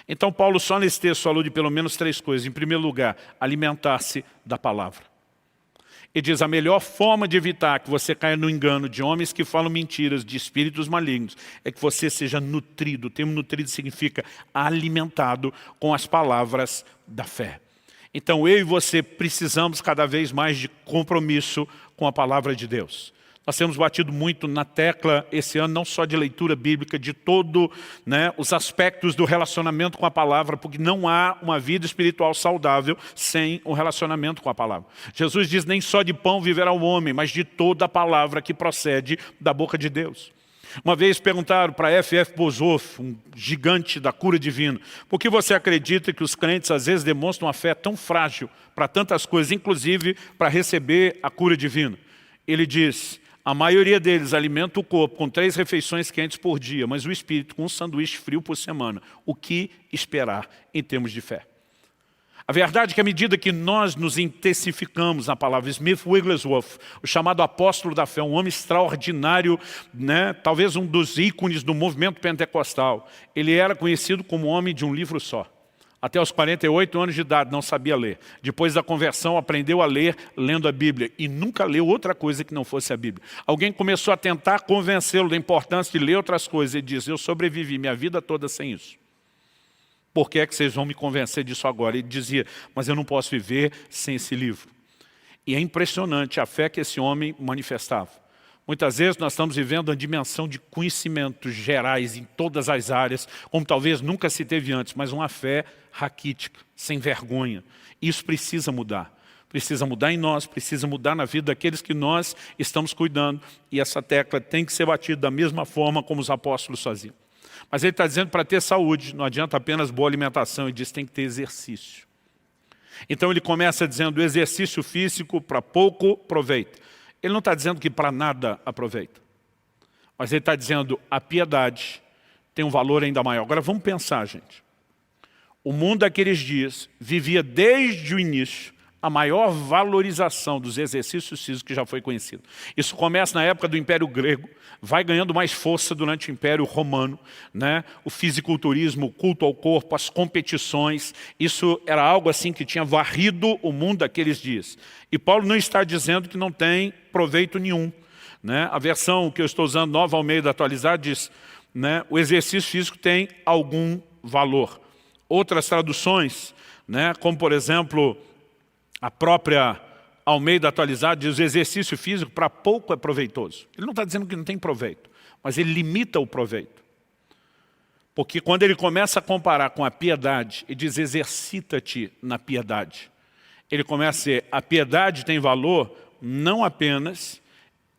Então Paulo só nesse texto falou de pelo menos 3 coisas. Em primeiro lugar, alimentar-se da palavra. Ele diz, a melhor forma de evitar que você caia no engano de homens que falam mentiras, de espíritos malignos, é que você seja nutrido. O termo nutrido significa alimentado com as palavras da fé. Então eu e você precisamos cada vez mais de compromisso com a palavra de Deus. Nós temos batido muito na tecla esse ano, não só de leitura bíblica, de todos os aspectos do relacionamento com a palavra, porque não há uma vida espiritual saudável sem um relacionamento com a palavra. Jesus diz, nem só de pão viverá o homem, mas de toda a palavra que procede da boca de Deus. Uma vez perguntaram para F.F. Bozoff, um gigante da cura divina, por que você acredita que os crentes às vezes demonstram uma fé tão frágil para tantas coisas, inclusive para receber a cura divina? Ele diz, a maioria deles alimenta o corpo com 3 refeições quentes por dia, mas o espírito com um sanduíche frio por semana. O que esperar em termos de fé? A verdade é que à medida que nós nos intensificamos na palavra, Smith Wigglesworth, o chamado apóstolo da fé, um homem extraordinário, talvez um dos ícones do movimento pentecostal, ele era conhecido como homem de um livro só. Até os 48 anos de idade não sabia ler. Depois da conversão aprendeu a ler lendo a Bíblia e nunca leu outra coisa que não fosse a Bíblia. Alguém começou a tentar convencê-lo da importância de ler outras coisas e diz, eu sobrevivi minha vida toda sem isso. Por que é que vocês vão me convencer disso agora? Ele dizia, mas eu não posso viver sem esse livro. E é impressionante a fé que esse homem manifestava. Muitas vezes nós estamos vivendo uma dimensão de conhecimentos gerais em todas as áreas, como talvez nunca se teve antes, mas uma fé raquítica, sem vergonha. Isso precisa mudar. Precisa mudar em nós, precisa mudar na vida daqueles que nós estamos cuidando. E essa tecla tem que ser batida da mesma forma como os apóstolos faziam. Mas ele está dizendo para ter saúde, não adianta apenas boa alimentação, ele diz que tem que ter exercício. Então ele começa dizendo exercício físico para pouco proveito. Ele não está dizendo que para nada aproveita. Mas ele está dizendo a piedade tem um valor ainda maior. Agora vamos pensar, gente. O mundo daqueles dias vivia desde o início a maior valorização dos exercícios físicos que já foi conhecido. Isso começa na época do Império Grego, vai ganhando mais força durante o Império Romano, o fisiculturismo, o culto ao corpo, as competições, isso era algo assim que tinha varrido o mundo daqueles dias. E Paulo não está dizendo que não tem proveito nenhum. A versão que eu estou usando, Nova Almeida Atualizada, diz, o exercício físico tem algum valor. Outras traduções, como por exemplo, a própria Almeida Atualizada diz o exercício físico para pouco é proveitoso. Ele não está dizendo que não tem proveito, mas ele limita o proveito. Porque quando ele começa a comparar com a piedade e diz exercita-te na piedade, ele começa a dizer a piedade tem valor não apenas,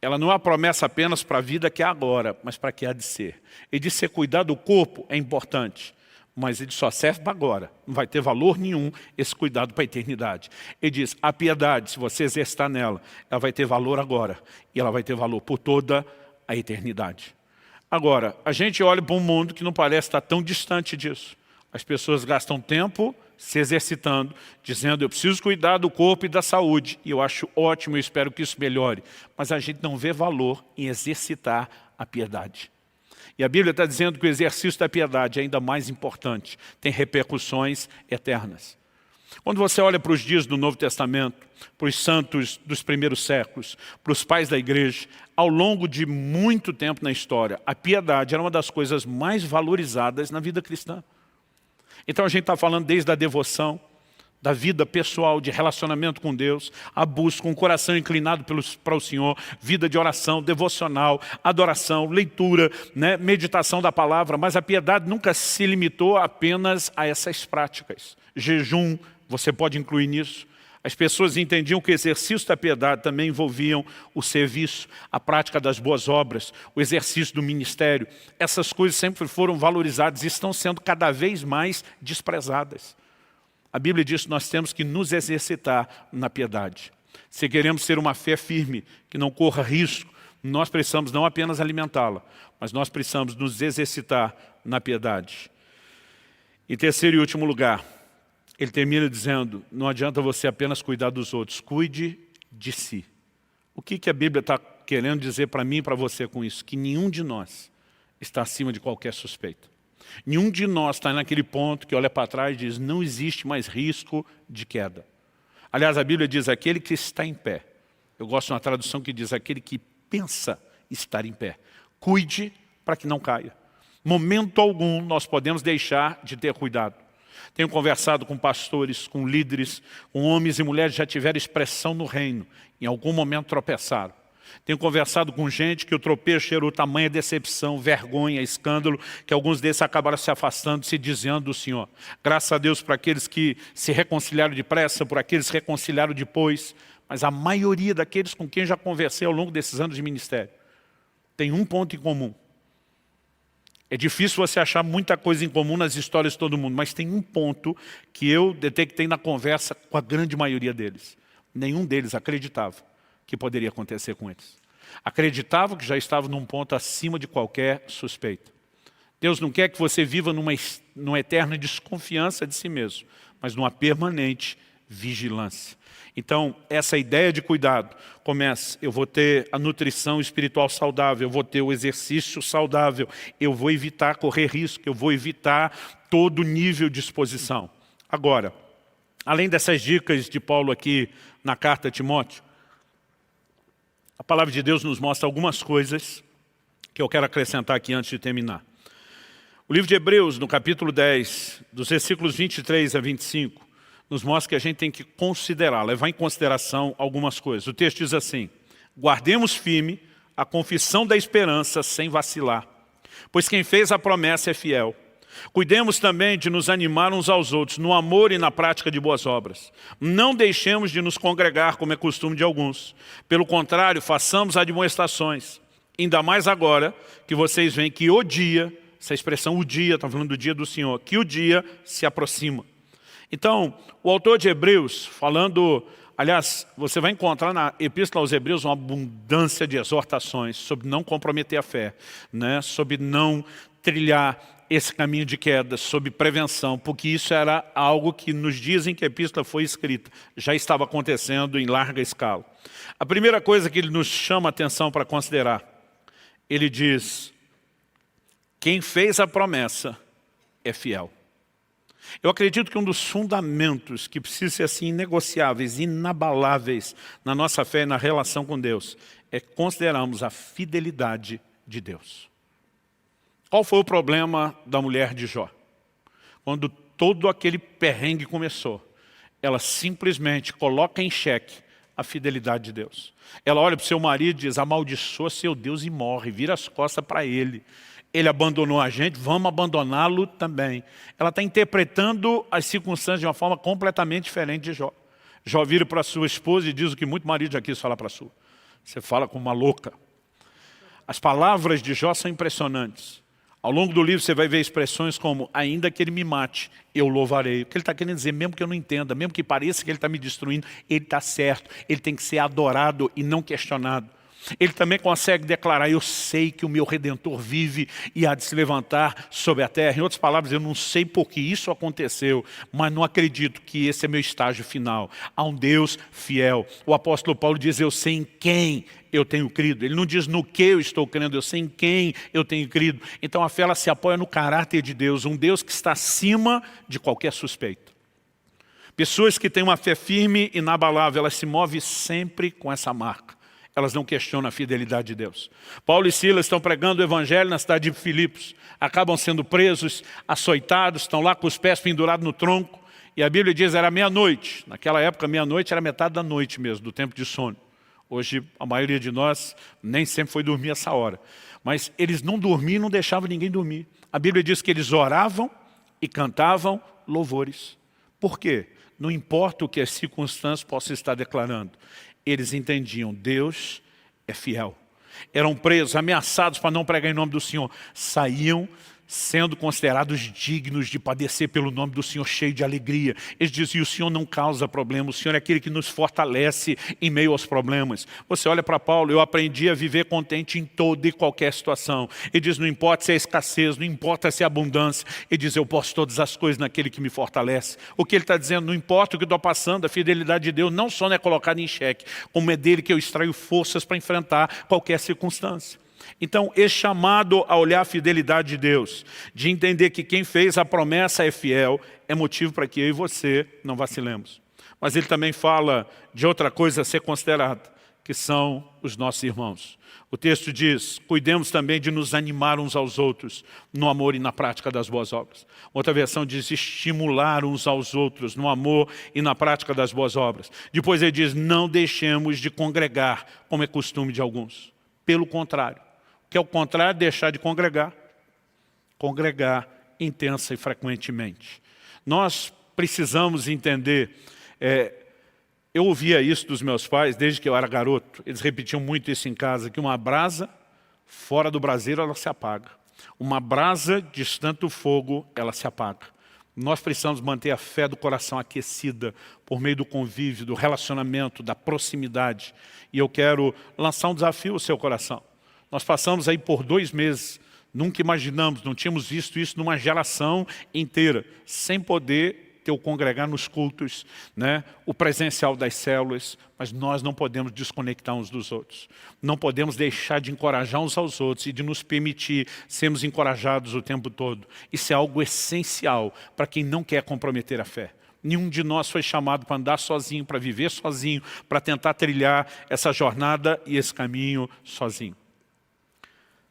ela não é uma promessa apenas para a vida que é agora, mas para a que há de ser. Ele diz que cuidar do corpo é importante, mas ele só serve para agora. Não vai ter valor nenhum esse cuidado para a eternidade. Ele diz, a piedade, se você exercitar nela, ela vai ter valor agora. E ela vai ter valor por toda a eternidade. Agora, a gente olha para um mundo que não parece estar tão distante disso. As pessoas gastam tempo se exercitando, dizendo, eu preciso cuidar do corpo e da saúde. E eu acho ótimo, eu espero que isso melhore. Mas a gente não vê valor em exercitar a piedade. E a Bíblia está dizendo que o exercício da piedade é ainda mais importante, tem repercussões eternas. Quando você olha para os dias do Novo Testamento, para os santos dos primeiros séculos, para os pais da igreja, ao longo de muito tempo na história, a piedade era uma das coisas mais valorizadas na vida cristã. Então a gente está falando desde a devoção, da vida pessoal, de relacionamento com Deus, a busca, com o coração inclinado para o Senhor, vida de oração, devocional, adoração, leitura, meditação da palavra, mas a piedade nunca se limitou apenas a essas práticas. Jejum, você pode incluir nisso. As pessoas entendiam que o exercício da piedade também envolviam o serviço, a prática das boas obras, o exercício do ministério. Essas coisas sempre foram valorizadas e estão sendo cada vez mais desprezadas. A Bíblia diz que nós temos que nos exercitar na piedade. Se queremos ter uma fé firme, que não corra risco, nós precisamos não apenas alimentá-la, mas nós precisamos nos exercitar na piedade. Em terceiro e último lugar, ele termina dizendo, não adianta você apenas cuidar dos outros, cuide de si. O que a Bíblia está querendo dizer para mim e para você com isso? Que nenhum de nós está acima de qualquer suspeita. Nenhum de nós está naquele ponto que olha para trás e diz, não existe mais risco de queda. Aliás, a Bíblia diz, aquele que está em pé. Eu gosto de uma tradução que diz, aquele que pensa estar em pé. Cuide para que não caia. Momento algum nós podemos deixar de ter cuidado. Tenho conversado com pastores, com líderes, com homens e mulheres que já tiveram expressão no reino. Em algum momento tropeçaram. Tenho conversado com gente que o tropeço gerou tamanha decepção, vergonha, escândalo, que alguns desses acabaram se afastando, se desviando do Senhor. Graças a Deus por aqueles que se reconciliaram depressa, por aqueles que se reconciliaram depois. Mas a maioria daqueles com quem já conversei ao longo desses anos de ministério tem um ponto em comum. É difícil você achar muita coisa em comum nas histórias de todo mundo, mas tem um ponto que eu detectei na conversa com a grande maioria deles. Nenhum deles acreditava que poderia acontecer com eles. Acreditavam que já estavam num ponto acima de qualquer suspeita. Deus não quer que você viva numa eterna desconfiança de si mesmo, mas numa permanente vigilância. Então, essa ideia de cuidado começa, eu vou ter a nutrição espiritual saudável, eu vou ter o exercício saudável, eu vou evitar correr risco, eu vou evitar todo nível de exposição. Agora, além dessas dicas de Paulo aqui na carta a Timóteo, a palavra de Deus nos mostra algumas coisas que eu quero acrescentar aqui antes de terminar. O livro de Hebreus, no capítulo 10, dos versículos 23 a 25, nos mostra que a gente tem que considerar, levar em consideração algumas coisas. O texto diz assim: guardemos firme a confissão da esperança sem vacilar, pois quem fez a promessa é fiel. Cuidemos também de nos animar uns aos outros no amor e na prática de boas obras. Não deixemos de nos congregar, como é costume de alguns. Pelo contrário, façamos admoestações. Ainda mais agora que vocês veem que o dia, essa expressão o dia, está falando do dia do Senhor, que o dia se aproxima. Então, o autor de Hebreus, falando, aliás, você vai encontrar na Epístola aos Hebreus uma abundância de exortações sobre não comprometer a fé, né? Sobre não trilhar esse caminho de queda, sobre prevenção, porque isso era algo que nos dias em que a epístola foi escrita, já estava acontecendo em larga escala. A primeira coisa que ele nos chama a atenção para considerar, ele diz, quem fez a promessa é fiel. Eu acredito que um dos fundamentos que precisa ser assim inegociáveis, inabaláveis na nossa fé e na relação com Deus, é considerarmos a fidelidade de Deus. Qual foi o problema da mulher de Jó? Quando todo aquele perrengue começou, ela simplesmente coloca em xeque a fidelidade de Deus. Ela olha para o seu marido e diz, amaldiçoa seu Deus e morre, vira as costas para ele. Ele abandonou a gente, vamos abandoná-lo também. Ela está interpretando as circunstâncias de uma forma completamente diferente de Jó. Jó vira para sua esposa e diz o que muito marido já quis falar para a sua. Você fala como uma louca. As palavras de Jó são impressionantes. Ao longo do livro você vai ver expressões como, ainda que ele me mate, eu louvarei. O que ele está querendo dizer, mesmo que eu não entenda, mesmo que pareça que ele está me destruindo, ele está certo. Ele tem que ser adorado e não questionado. Ele também consegue declarar, eu sei que o meu Redentor vive e há de se levantar sobre a terra. Em outras palavras, eu não sei por que isso aconteceu, mas não acredito que esse é meu estágio final. Há um Deus fiel. O apóstolo Paulo diz, eu sei em quem eu tenho crido. Ele não diz no que eu estou crendo, eu sei em quem eu tenho crido. Então a fé ela se apoia no caráter de Deus, um Deus que está acima de qualquer suspeita. Pessoas que têm uma fé firme e inabalável, elas se movem sempre com essa marca. Elas não questionam a fidelidade de Deus. Paulo e Silas estão pregando o evangelho na cidade de Filipos. Acabam sendo presos, açoitados, estão lá com os pés pendurados no tronco. E a Bíblia diz, era meia-noite. Naquela época, meia-noite era metade da noite mesmo, do tempo de sono. Hoje, a maioria de nós nem sempre foi dormir essa hora. Mas eles não dormiam, não deixavam ninguém dormir. A Bíblia diz que eles oravam e cantavam louvores. Por quê? Não importa o que as circunstâncias possam estar declarando. Eles entendiam, Deus é fiel. Eram presos, ameaçados para não pregar em nome do Senhor. Saíam sendo considerados dignos de padecer pelo nome do Senhor, cheio de alegria. Eles diziam, o Senhor não causa problema, o Senhor é aquele que nos fortalece em meio aos problemas. Você olha para Paulo, eu aprendi a viver contente em toda e qualquer situação. Ele diz, não importa se é escassez, não importa se é abundância. Ele diz, eu posso todas as coisas naquele que me fortalece. O que ele está dizendo, não importa o que estou passando, a fidelidade de Deus não só não é colocada em xeque, como é dele que eu extraio forças para enfrentar qualquer circunstância. Então, esse chamado a olhar a fidelidade de Deus, de entender que quem fez a promessa é fiel, é motivo para que eu e você não vacilemos. Mas ele também fala de outra coisa a ser considerada, que são os nossos irmãos. O texto diz, cuidemos também de nos animar uns aos outros no amor e na prática das boas obras. Outra versão diz, estimular uns aos outros no amor e na prática das boas obras. Depois ele diz, não deixemos de congregar, como é costume de alguns. Pelo contrário. O que é o contrário? Deixar de congregar. Congregar intensa e frequentemente. Nós precisamos entender... eu ouvia isso dos meus pais desde que eu era garoto. Eles repetiam muito isso em casa, que uma brasa fora do braseiro ela se apaga. Uma brasa distante do fogo, ela se apaga. Nós precisamos manter a fé do coração aquecida por meio do convívio, do relacionamento, da proximidade. E eu quero lançar um desafio ao seu coração. Nós passamos aí por 2 meses, nunca imaginamos, não tínhamos visto isso numa geração inteira, sem poder ter o congregar nos cultos, né? O presencial das células, mas nós não podemos desconectar uns dos outros. Não podemos deixar de encorajar uns aos outros e de nos permitir sermos encorajados o tempo todo. Isso é algo essencial para quem não quer comprometer a fé. Nenhum de nós foi chamado para andar sozinho, para viver sozinho, para tentar trilhar essa jornada e esse caminho sozinho.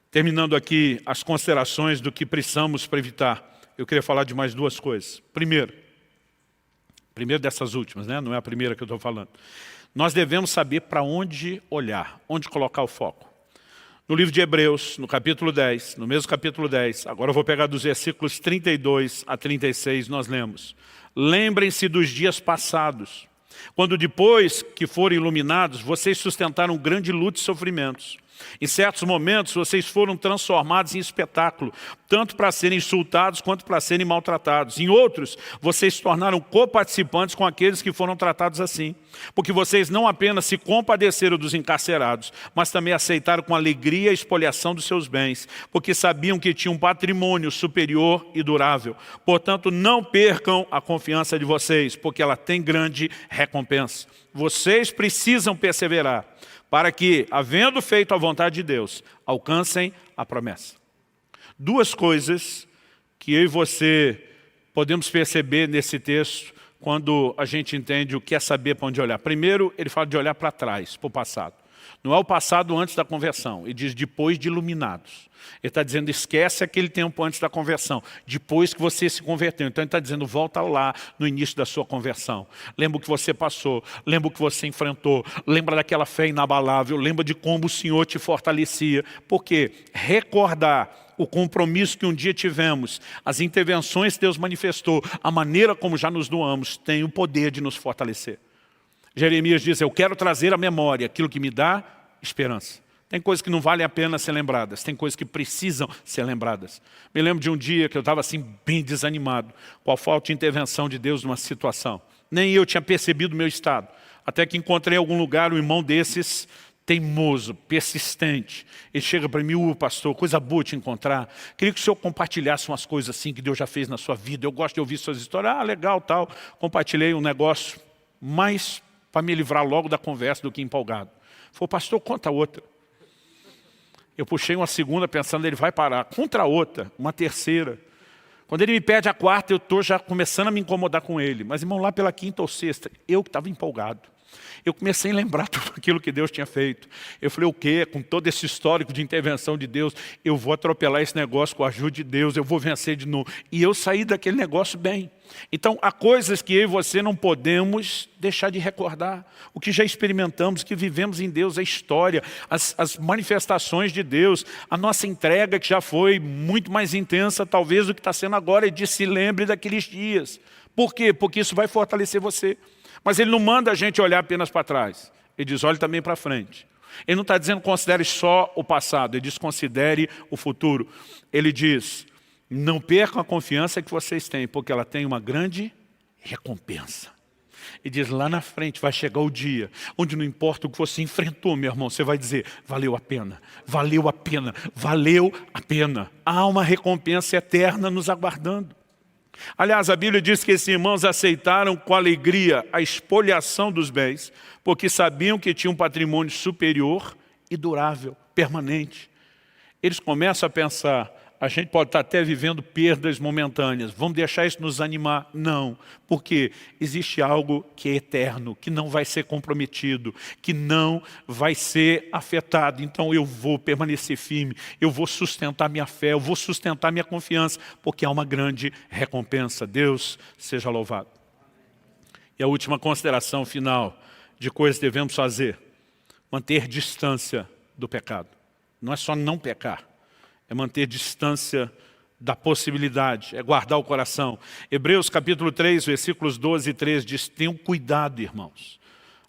Terminando aqui as considerações do que precisamos para evitar, eu queria falar de mais 2 coisas. Primeiro dessas últimas, né? Não é a primeira que eu estou falando. Nós devemos saber para onde olhar, onde colocar o foco. No livro de Hebreus, no capítulo 10, no mesmo capítulo 10, agora eu vou pegar dos versículos 32 a 36, nós lemos. Lembrem-se dos dias passados, quando depois que forem iluminados, vocês sustentaram grande luta e sofrimentos. Em certos momentos, vocês foram transformados em espetáculo, tanto para serem insultados quanto para serem maltratados. Em outros, vocês se tornaram coparticipantes com aqueles que foram tratados assim. Porque vocês não apenas se compadeceram dos encarcerados, mas também aceitaram com alegria a expoliação dos seus bens, porque sabiam que tinham um patrimônio superior e durável. Portanto, não percam a confiança de vocês, porque ela tem grande recompensa. Vocês precisam perseverar, para que, havendo feito a vontade de Deus, alcancem a promessa. 2 coisas que eu e você podemos perceber nesse texto, quando a gente entende o que é saber para onde olhar. Primeiro, ele fala de olhar para trás, para o passado. Não é o passado antes da conversão, ele diz depois de iluminados. Ele está dizendo, esquece aquele tempo antes da conversão, depois que você se converteu. Então ele está dizendo, volta lá no início da sua conversão. Lembra o que você passou, lembra o que você enfrentou, lembra daquela fé inabalável, lembra de como o Senhor te fortalecia. Porque recordar o compromisso que um dia tivemos, as intervenções que Deus manifestou, a maneira como já nos doamos, tem o poder de nos fortalecer. Jeremias diz, eu quero trazer à memória aquilo que me dá esperança. Tem coisas que não valem a pena ser lembradas, tem coisas que precisam ser lembradas. Me lembro de um dia que eu estava assim bem desanimado, com a falta de intervenção de Deus numa situação. Nem eu tinha percebido o meu estado, até que encontrei em algum lugar um irmão desses, teimoso, persistente. Ele chega para mim, pastor, coisa boa te encontrar. Queria que o senhor compartilhasse umas coisas assim que Deus já fez na sua vida. Eu gosto de ouvir suas histórias. Legal, tal. Compartilhei um negócio, mais para me livrar logo da conversa do que empolgado. Falei, pastor, conta outra. Eu puxei uma segunda pensando, ele vai parar. Contra outra, uma terceira. Quando ele me pede a quarta, eu estou já começando a me incomodar com ele. Mas, irmão, lá pela quinta ou sexta, eu que estava empolgado. Eu comecei a lembrar tudo aquilo que Deus tinha feito. Eu falei, o quê? Com todo esse histórico de intervenção de Deus, eu vou atropelar esse negócio com a ajuda de Deus, eu vou vencer de novo. E eu saí daquele negócio bem. Então, há coisas que eu e você não podemos deixar de recordar. O que já experimentamos, que vivemos em Deus, a história, as manifestações de Deus, a nossa entrega que já foi muito mais intensa, talvez, do que está sendo agora, e de se lembre daqueles dias. Por quê? Porque isso vai fortalecer você. Mas ele não manda a gente olhar apenas para trás. Ele diz, olhe também para frente. Ele não está dizendo considere só o passado, ele diz considere o futuro. Ele diz, não percam a confiança que vocês têm, porque ela tem uma grande recompensa. Ele diz, lá na frente vai chegar o dia, onde não importa o que você enfrentou, meu irmão, você vai dizer, valeu a pena, valeu a pena, valeu a pena. Há uma recompensa eterna nos aguardando. Aliás, a Bíblia diz que esses irmãos aceitaram com alegria a expoliação dos bens, porque sabiam que tinham um patrimônio superior e durável, permanente. Eles começam a pensar, a gente pode estar até vivendo perdas momentâneas. Vamos deixar isso nos animar? Não. Porque existe algo que é eterno, que não vai ser comprometido, que não vai ser afetado. Então eu vou permanecer firme, eu vou sustentar minha fé, eu vou sustentar minha confiança, porque há uma grande recompensa. Deus seja louvado. E a última consideração final de coisas que devemos fazer: manter distância do pecado. Não é só não pecar, é manter distância da possibilidade, é guardar o coração. Hebreus capítulo 3, versículos 12 e 13 diz: tenham cuidado, irmãos.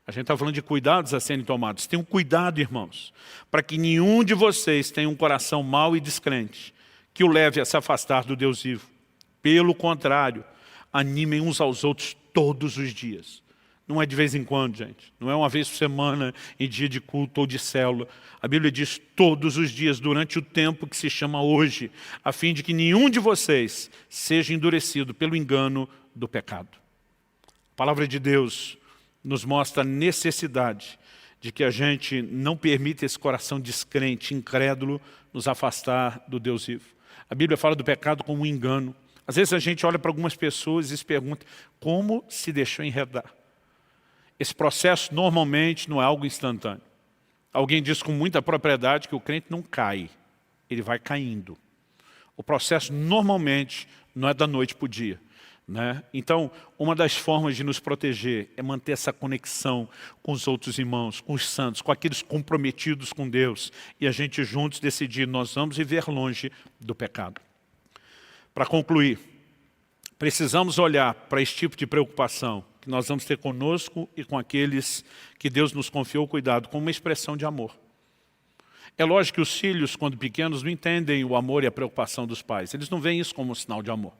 A gente está falando de cuidados a serem tomados. Tenham cuidado, irmãos, para que nenhum de vocês tenha um coração mau e descrente, que o leve a se afastar do Deus vivo. Pelo contrário, animem uns aos outros todos os dias. Não é de vez em quando, gente. Não é uma vez por semana, em dia de culto ou de célula. A Bíblia diz todos os dias, durante o tempo que se chama hoje, a fim de que nenhum de vocês seja endurecido pelo engano do pecado. A palavra de Deus nos mostra a necessidade de que a gente não permita esse coração descrente, incrédulo, nos afastar do Deus vivo. A Bíblia fala do pecado como um engano. Às vezes a gente olha para algumas pessoas e se pergunta: como se deixou enredar? Esse processo normalmente não é algo instantâneo. Alguém diz com muita propriedade que o crente não cai, ele vai caindo. O processo normalmente não é da noite para o dia, né? Então, uma das formas de nos proteger é manter essa conexão com os outros irmãos, com os santos, com aqueles comprometidos com Deus, e a gente juntos decidir: nós vamos viver longe do pecado. Para concluir, precisamos olhar para esse tipo de preocupação que nós vamos ter conosco e com aqueles que Deus nos confiou o cuidado, como uma expressão de amor. É lógico que os filhos, quando pequenos, não entendem o amor e a preocupação dos pais. Eles não veem isso como um sinal de amor.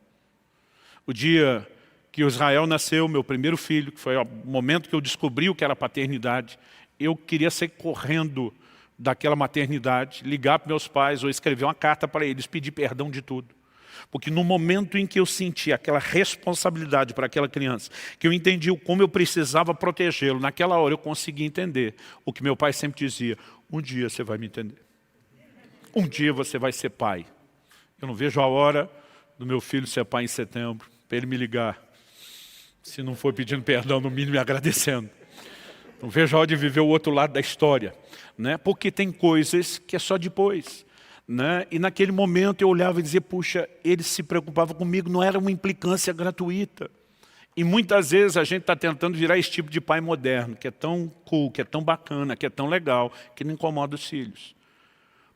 O dia que o Israel nasceu, meu primeiro filho, que foi o momento que eu descobri o que era paternidade, eu queria sair correndo daquela maternidade, ligar para meus pais ou escrever uma carta para eles, pedir perdão de tudo. Porque no momento em que eu senti aquela responsabilidade para aquela criança, que eu entendi como eu precisava protegê-lo, naquela hora eu consegui entender o que meu pai sempre dizia: um dia você vai me entender. Um dia você vai ser pai. Eu não vejo a hora do meu filho ser pai em setembro, para ele me ligar. Se não for pedindo perdão, no mínimo me agradecendo. Não vejo a hora de viver o outro lado da história, né? Porque tem coisas que é só depois. Né? E naquele momento eu olhava e dizia: puxa, ele se preocupava comigo, não era uma implicância gratuita. E muitas vezes a gente está tentando virar esse tipo de pai moderno, que é tão cool, que é tão bacana, que é tão legal, que não incomoda os filhos.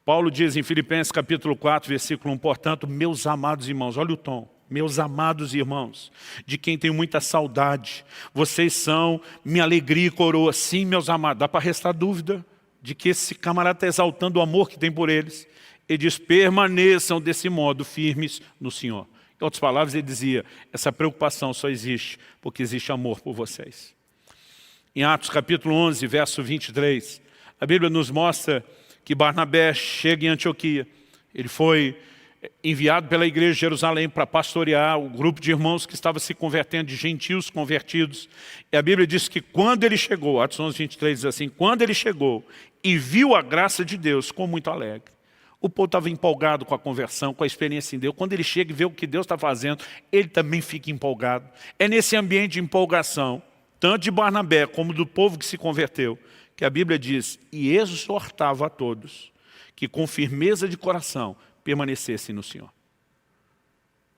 Paulo diz em Filipenses capítulo 4, versículo 1, portanto, meus amados irmãos, olha o tom, meus amados irmãos, de quem tenho muita saudade, vocês são minha alegria e coroa. Sim, meus amados, dá para restar dúvida de que esse camarada está exaltando o amor que tem por eles. Ele diz: permaneçam desse modo firmes no Senhor. Em outras palavras, ele dizia: essa preocupação só existe porque existe amor por vocês. Em Atos capítulo 11, verso 23, a Bíblia nos mostra que Barnabé chega em Antioquia. Ele foi enviado pela igreja de Jerusalém para pastorear o grupo de irmãos que estava se convertendo, de gentios convertidos. E a Bíblia diz que quando ele chegou, Atos 11, 23 diz assim: quando ele chegou e viu a graça de Deus, ficou muito alegre. O povo estava empolgado com a conversão, com a experiência em Deus. Quando ele chega e vê o que Deus está fazendo, ele também fica empolgado. É nesse ambiente de empolgação, tanto de Barnabé como do povo que se converteu, que a Bíblia diz: e exortava a todos que com firmeza de coração permanecessem no Senhor.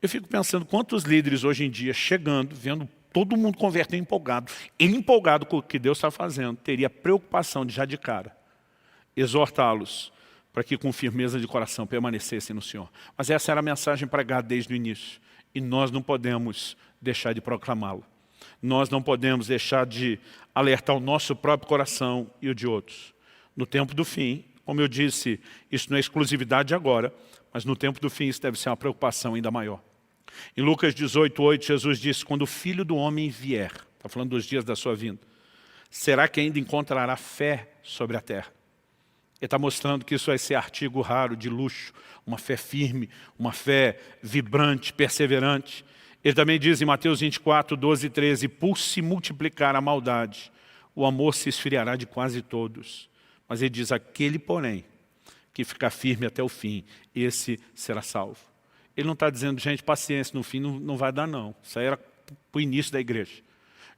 Eu fico pensando quantos líderes hoje em dia chegando, vendo todo mundo converter empolgado, ele empolgado com o que Deus está fazendo, teria preocupação de já de cara exortá-los para que com firmeza de coração permanecessem no Senhor. Mas essa era a mensagem pregada desde o início. E nós não podemos deixar de proclamá-la. Nós não podemos deixar de alertar o nosso próprio coração e o de outros. No tempo do fim, como eu disse, isso não é exclusividade agora, mas no tempo do fim isso deve ser uma preocupação ainda maior. Em Lucas 18, 8, Jesus disse: quando o Filho do Homem vier, está falando dos dias da sua vinda, será que ainda encontrará fé sobre a terra? Ele está mostrando que isso vai ser artigo raro, de luxo, uma fé firme, uma fé vibrante, perseverante. Ele também diz em Mateus 24, 12 e 13, por se multiplicar a maldade, o amor se esfriará de quase todos. Mas ele diz: aquele, porém, que ficar firme até o fim, esse será salvo. Ele não está dizendo, gente, paciência, no fim não vai dar não. Isso aí era para o início da igreja.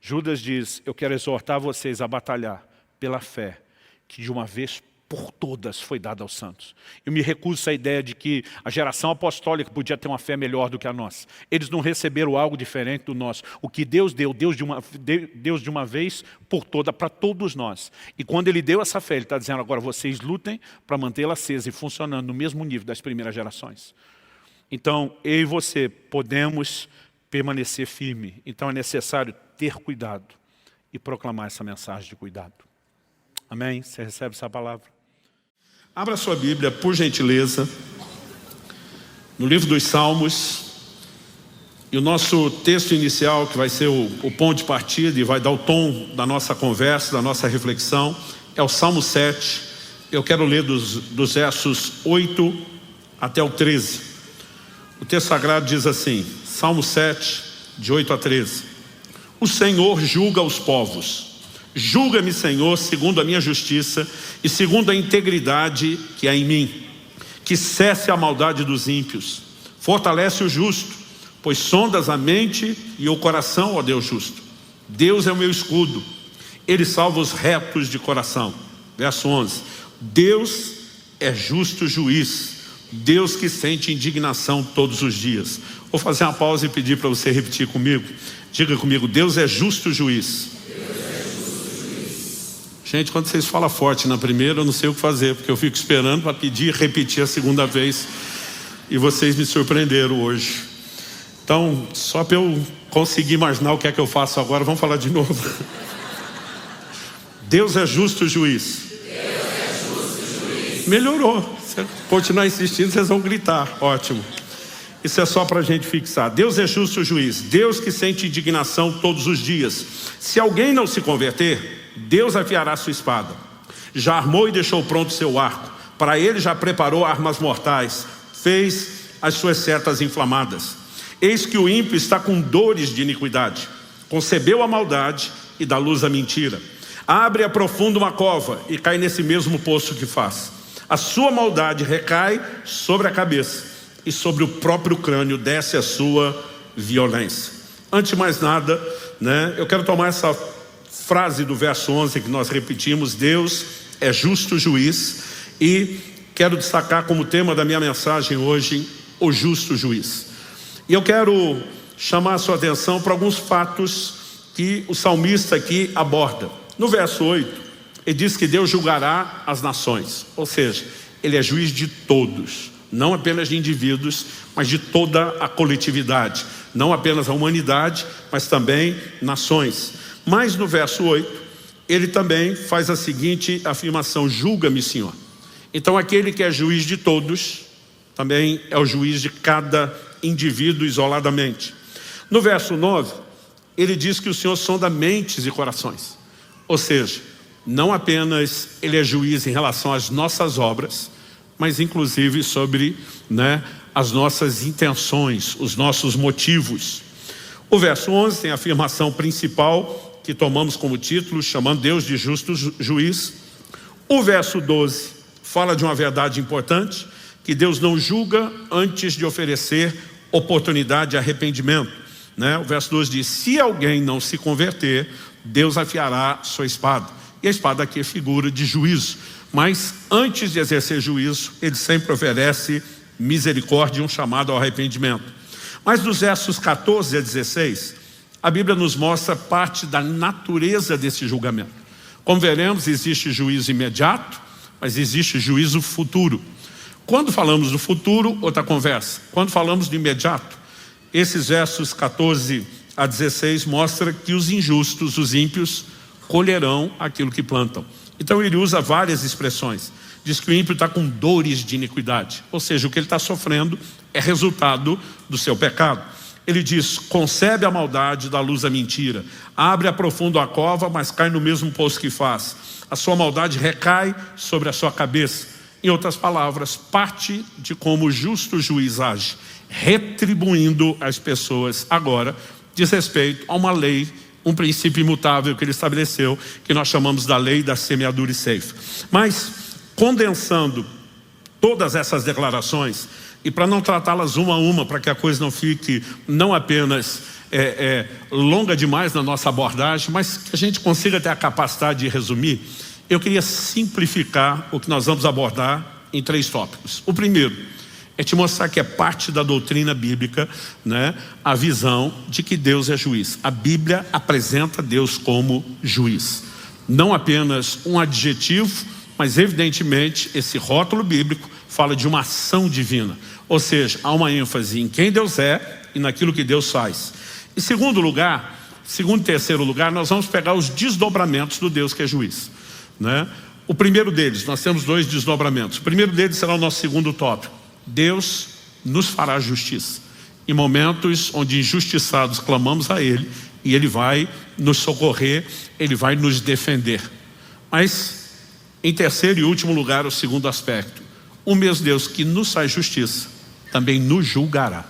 Judas diz, eu quero exortar vocês a batalhar pela fé, que de uma vez por todas foi dada aos santos. Eu me recuso a essa ideia de que a geração apostólica podia ter uma fé melhor do que a nossa. Eles não receberam algo diferente do nosso. O que Deus deu, Deus de uma vez por toda, para todos nós. E quando Ele deu essa fé, Ele está dizendo, agora vocês lutem para mantê-la acesa e funcionando no mesmo nível das primeiras gerações. Então, eu e você podemos permanecer firme. Então é necessário ter cuidado e proclamar essa mensagem de cuidado. Amém? Você recebe essa palavra? Abra sua Bíblia, por gentileza, no livro dos Salmos. E o nosso texto inicial, que vai ser o ponto de partida e vai dar o tom da nossa conversa, da nossa reflexão, é o Salmo 7. Eu quero ler dos versos 8 até o 13. O texto sagrado diz assim, Salmo 7, de 8 a 13. O Senhor julga os povos. Julga-me, Senhor, segundo a minha justiça e segundo a integridade que há em mim. Que cesse a maldade dos ímpios. Fortalece o justo, pois sondas a mente e o coração, ó Deus justo. Deus é o meu escudo. Ele salva os retos de coração. Verso 11. Deus é justo juiz. Deus que sente indignação todos os dias. Vou fazer uma pausa e pedir para você repetir comigo. Diga comigo, Deus é justo juiz. Gente, quando vocês falam forte na primeira, eu não sei o que fazer, porque eu fico esperando para pedir e repetir a segunda vez. E vocês me surpreenderam hoje. Então, só para eu conseguir imaginar o que é que eu faço agora, vamos falar de novo. Deus é justo juiz. Deus é justo juiz. Melhorou. Se continuar insistindo, vocês vão gritar. Ótimo. Isso é só para a gente fixar. Deus é justo juiz. Deus que sente indignação todos os dias. Se alguém não se converter, Deus afiará sua espada. Já armou e deixou pronto seu arco. Para ele já preparou armas mortais. Fez as suas setas inflamadas. Eis que o ímpio está com dores de iniquidade. Concebeu a maldade e dá luz à mentira. Abre e aprofunda uma cova e cai nesse mesmo poço que faz. A sua maldade recai sobre a cabeça e sobre o próprio crânio desce a sua violência. Antes de mais nada, eu quero tomar essa frase do verso 11 que nós repetimos, Deus é justo juiz, e quero destacar como tema da minha mensagem hoje, o justo juiz. E eu quero chamar a sua atenção para alguns fatos que o salmista aqui aborda. No verso 8, ele diz que Deus julgará as nações, ou seja, Ele é juiz de todos, não apenas de indivíduos, mas de toda a coletividade, não apenas a humanidade, mas também nações. Mas no verso 8, ele também faz a seguinte afirmação, julga-me, Senhor. Então aquele que é juiz de todos, também é o juiz de cada indivíduo isoladamente. No verso 9, ele diz que o Senhor sonda mentes e corações. Ou seja, não apenas ele é juiz em relação às nossas obras, mas inclusive sobre as nossas intenções, os nossos motivos. O verso 11 tem a afirmação principal que tomamos como título, chamando Deus de justo juiz. O verso 12 fala de uma verdade importante, que Deus não julga antes de oferecer oportunidade de arrependimento. O verso 12 diz, se alguém não se converter, Deus afiará sua espada. E a espada aqui é figura de juízo. Mas antes de exercer juízo, ele sempre oferece misericórdia e um chamado ao arrependimento. Mas dos versos 14 a 16, a Bíblia nos mostra parte da natureza desse julgamento. Como veremos, existe juízo imediato, mas existe juízo futuro. Quando falamos do futuro, outra conversa. Quando falamos do imediato, esses versos 14 a 16 mostram que os injustos, os ímpios, colherão aquilo que plantam. Então ele usa várias expressões. Diz que o ímpio está com dores de iniquidade. Ou seja, o que ele está sofrendo é resultado do seu pecado. Ele diz, concebe a maldade, dá luz à mentira. Abre e aprofunda a cova, mas cai no mesmo poço que faz. A sua maldade recai sobre a sua cabeça. Em outras palavras, parte de como o justo juiz age, retribuindo as pessoas agora, diz respeito a uma lei, um princípio imutável que ele estabeleceu, que nós chamamos da lei da semeadura e ceifa. Mas, condensando todas essas declarações e para não tratá-las uma a uma, para que a coisa não fique não apenas longa demais na nossa abordagem, mas que a gente consiga ter a capacidade de resumir, eu queria simplificar o que nós vamos abordar em 3 tópicos. O primeiro é te mostrar que é parte da doutrina bíblica, né, a visão de que Deus é juiz. A Bíblia apresenta Deus como juiz. Não apenas um adjetivo, mas evidentemente esse rótulo bíblico fala de uma ação divina. Ou seja, há uma ênfase em quem Deus é e naquilo que Deus faz. Em segundo e terceiro lugar, nós vamos pegar os desdobramentos do Deus que é juiz, né? O primeiro deles, nós temos 2 desdobramentos. O primeiro deles será o nosso segundo tópico. Deus nos fará justiça. Em momentos onde injustiçados clamamos a Ele, e Ele vai nos socorrer, Ele vai nos defender. Mas, em terceiro e último lugar, o segundo aspecto. O mesmo Deus que nos faz justiça, também nos julgará.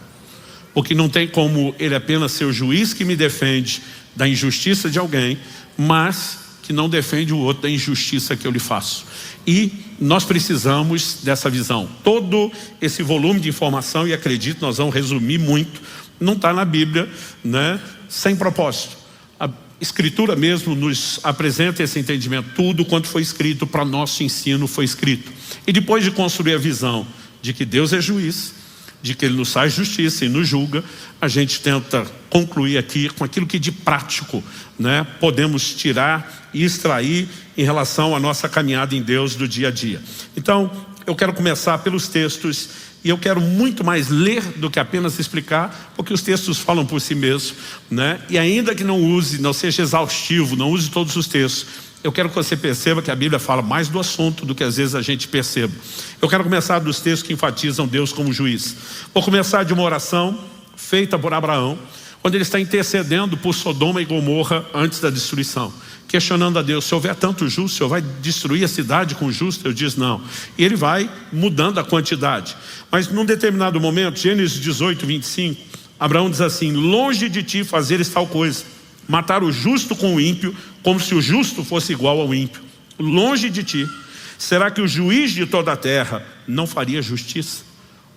Porque não tem como Ele apenas ser o juiz que me defende da injustiça de alguém, mas que não defende o outro da injustiça que eu lhe faço. E nós precisamos dessa visão. Todo esse volume de informação, e acredito, nós vamos resumir muito, não está na Bíblia, né, sem propósito. A Escritura mesmo nos apresenta esse entendimento. Tudo quanto foi escrito para nosso ensino foi escrito. E depois de construir a visão de que Deus é juiz, de que Ele nos faz justiça e nos julga, a gente tenta concluir aqui com aquilo que de prático, né, podemos tirar e extrair em relação à nossa caminhada em Deus do dia a dia. Então, eu quero começar pelos textos, e eu quero muito mais ler do que apenas explicar, porque os textos falam por si mesmos, né? E ainda que não seja exaustivo, não use todos os textos, eu quero que você perceba que a Bíblia fala mais do assunto do que às vezes a gente percebe. Eu quero começar dos textos que enfatizam Deus como juiz. Vou começar de uma oração feita por Abraão, quando ele está intercedendo por Sodoma e Gomorra antes da destruição, questionando a Deus: se houver tanto justo, o Senhor vai destruir a cidade com justo? Eu disse não. E ele vai mudando a quantidade. Mas num determinado momento, Gênesis 18, 25, Abraão diz assim: longe de ti fazeres tal coisa, matar o justo com o ímpio, como se o justo fosse igual ao ímpio. Longe de ti. Será que o juiz de toda a terra não faria justiça?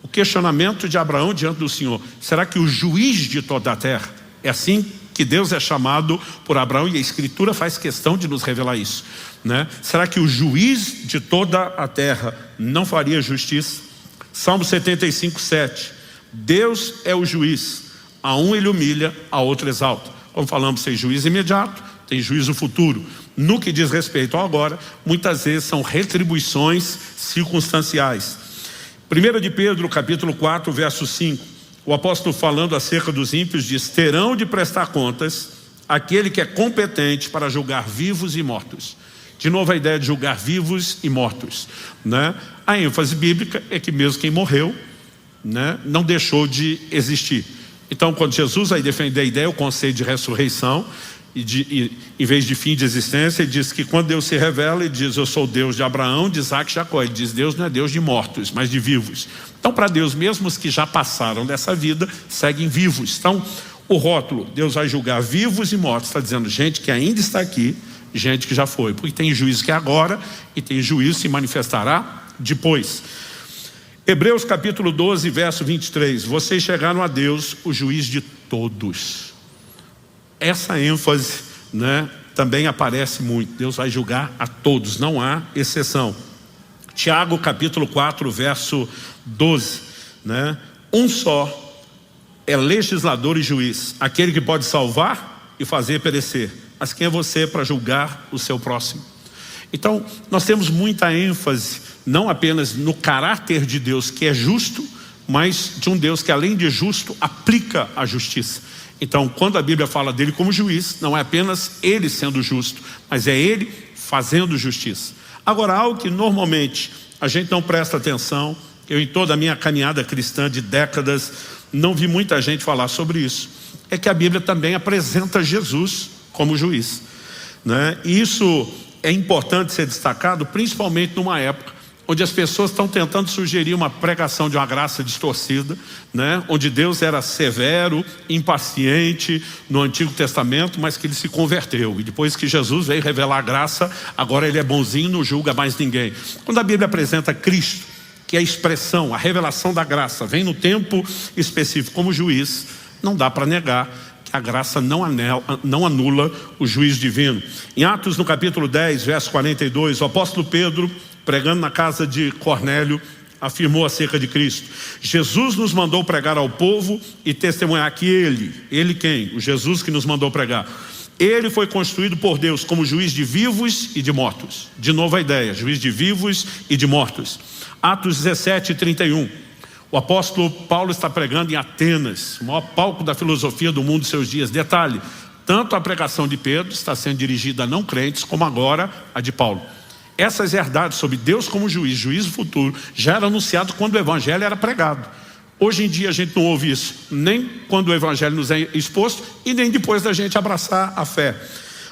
O questionamento de Abraão diante do Senhor: será que o juiz de toda a terra? É assim que Deus é chamado por Abraão, e a Escritura faz questão de nos revelar isso, né? Será que o juiz de toda a terra não faria justiça? Salmo 75, 7. Deus é o juiz, a um Ele humilha, a outro exalta. Como falamos, tem juízo imediato, tem juízo futuro. No que diz respeito ao agora, muitas vezes são retribuições circunstanciais. 1 de Pedro, capítulo 4, verso 5, o apóstolo, falando acerca dos ímpios, diz: terão de prestar contas aquele que é competente para julgar vivos e mortos. De novo a ideia de julgar vivos e mortos, né? A ênfase bíblica é que mesmo quem morreu, né, não deixou de existir. Então, quando Jesus vai defender a ideia, o conceito de ressurreição, em vez de fim de existência, ele diz que quando Deus se revela, ele diz: eu sou o Deus de Abraão, de Isaac e Jacó. Ele diz: Deus não é Deus de mortos, mas de vivos. Então, para Deus, mesmo os que já passaram dessa vida, seguem vivos. Então, o rótulo, Deus vai julgar vivos e mortos, está dizendo gente que ainda está aqui, gente que já foi. Porque tem juízo que é agora, e tem juízo que se manifestará depois. Hebreus capítulo 12, verso 23. Vocês chegaram a Deus, o juiz de todos. Essa ênfase, né, também aparece muito. Deus vai julgar a todos, não há exceção. Tiago capítulo 4, verso 12, né? Um só é legislador e juiz, aquele que pode salvar e fazer perecer. Mas quem é você para julgar o seu próximo? Então, nós temos muita ênfase, não apenas no caráter de Deus, que é justo, mas de um Deus que, além de justo, aplica a justiça. Então, quando a Bíblia fala dele como juiz, não é apenas ele sendo justo, mas é ele fazendo justiça. Agora, algo que normalmente a gente não presta atenção, eu em toda a minha caminhada cristã de décadas, não vi muita gente falar sobre isso, é que a Bíblia também apresenta Jesus como juiz, né? E isso é importante ser destacado, principalmente numa época onde as pessoas estão tentando sugerir uma pregação de uma graça distorcida, né? Onde Deus era severo, impaciente no Antigo Testamento, mas que ele se converteu. E depois que Jesus veio revelar a graça, agora ele é bonzinho, não julga mais ninguém. Quando a Bíblia apresenta Cristo que a expressão, a revelação da graça vem no tempo específico como juiz, não dá para negar que a graça não anula o juízo divino. Em Atos, no capítulo 10, verso 42, o apóstolo Pedro, pregando na casa de Cornélio, afirmou acerca de Cristo: Jesus nos mandou pregar ao povo e testemunhar que ele quem? O Jesus que nos mandou pregar. Ele foi constituído por Deus como juiz de vivos e de mortos. De novo a ideia, juiz de vivos e de mortos. Atos 17, 31. O apóstolo Paulo está pregando em Atenas, o maior palco da filosofia do mundo dos seus dias. Detalhe, tanto a pregação de Pedro está sendo dirigida a não crentes, como agora a de Paulo. Essas verdades sobre Deus como juiz, juízo futuro, já era anunciado quando o evangelho era pregado. Hoje em dia a gente não ouve isso, nem quando o evangelho nos é exposto e nem depois da gente abraçar a fé.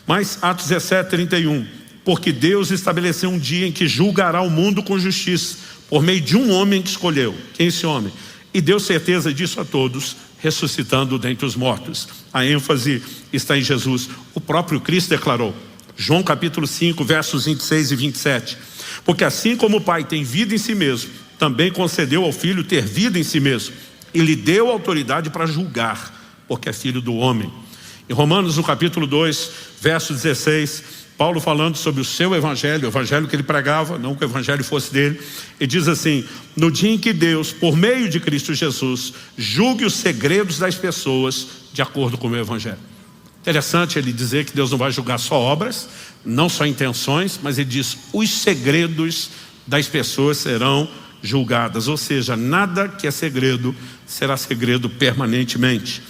Mas Atos 17, 31. Porque Deus estabeleceu um dia em que julgará o mundo com justiça, por meio de um homem que escolheu. Quem é esse homem? E deu certeza disso a todos, ressuscitando dentre os mortos. A ênfase está em Jesus. O próprio Cristo declarou. João capítulo 5, versos 26 e 27. Porque assim como o Pai tem vida em si mesmo, também concedeu ao Filho ter vida em si mesmo. E lhe deu autoridade para julgar, porque é filho do homem. Em Romanos, no capítulo 2, verso 16, Paulo falando sobre o seu evangelho, o evangelho que ele pregava, não que o evangelho fosse dele, e diz assim: no dia em que Deus, por meio de Cristo Jesus, julgue os segredos das pessoas de acordo com o meu evangelho. Interessante ele dizer que Deus não vai julgar só obras, não só intenções, mas ele diz: os segredos das pessoas serão julgadas, ou seja, nada que é segredo será segredo permanentemente.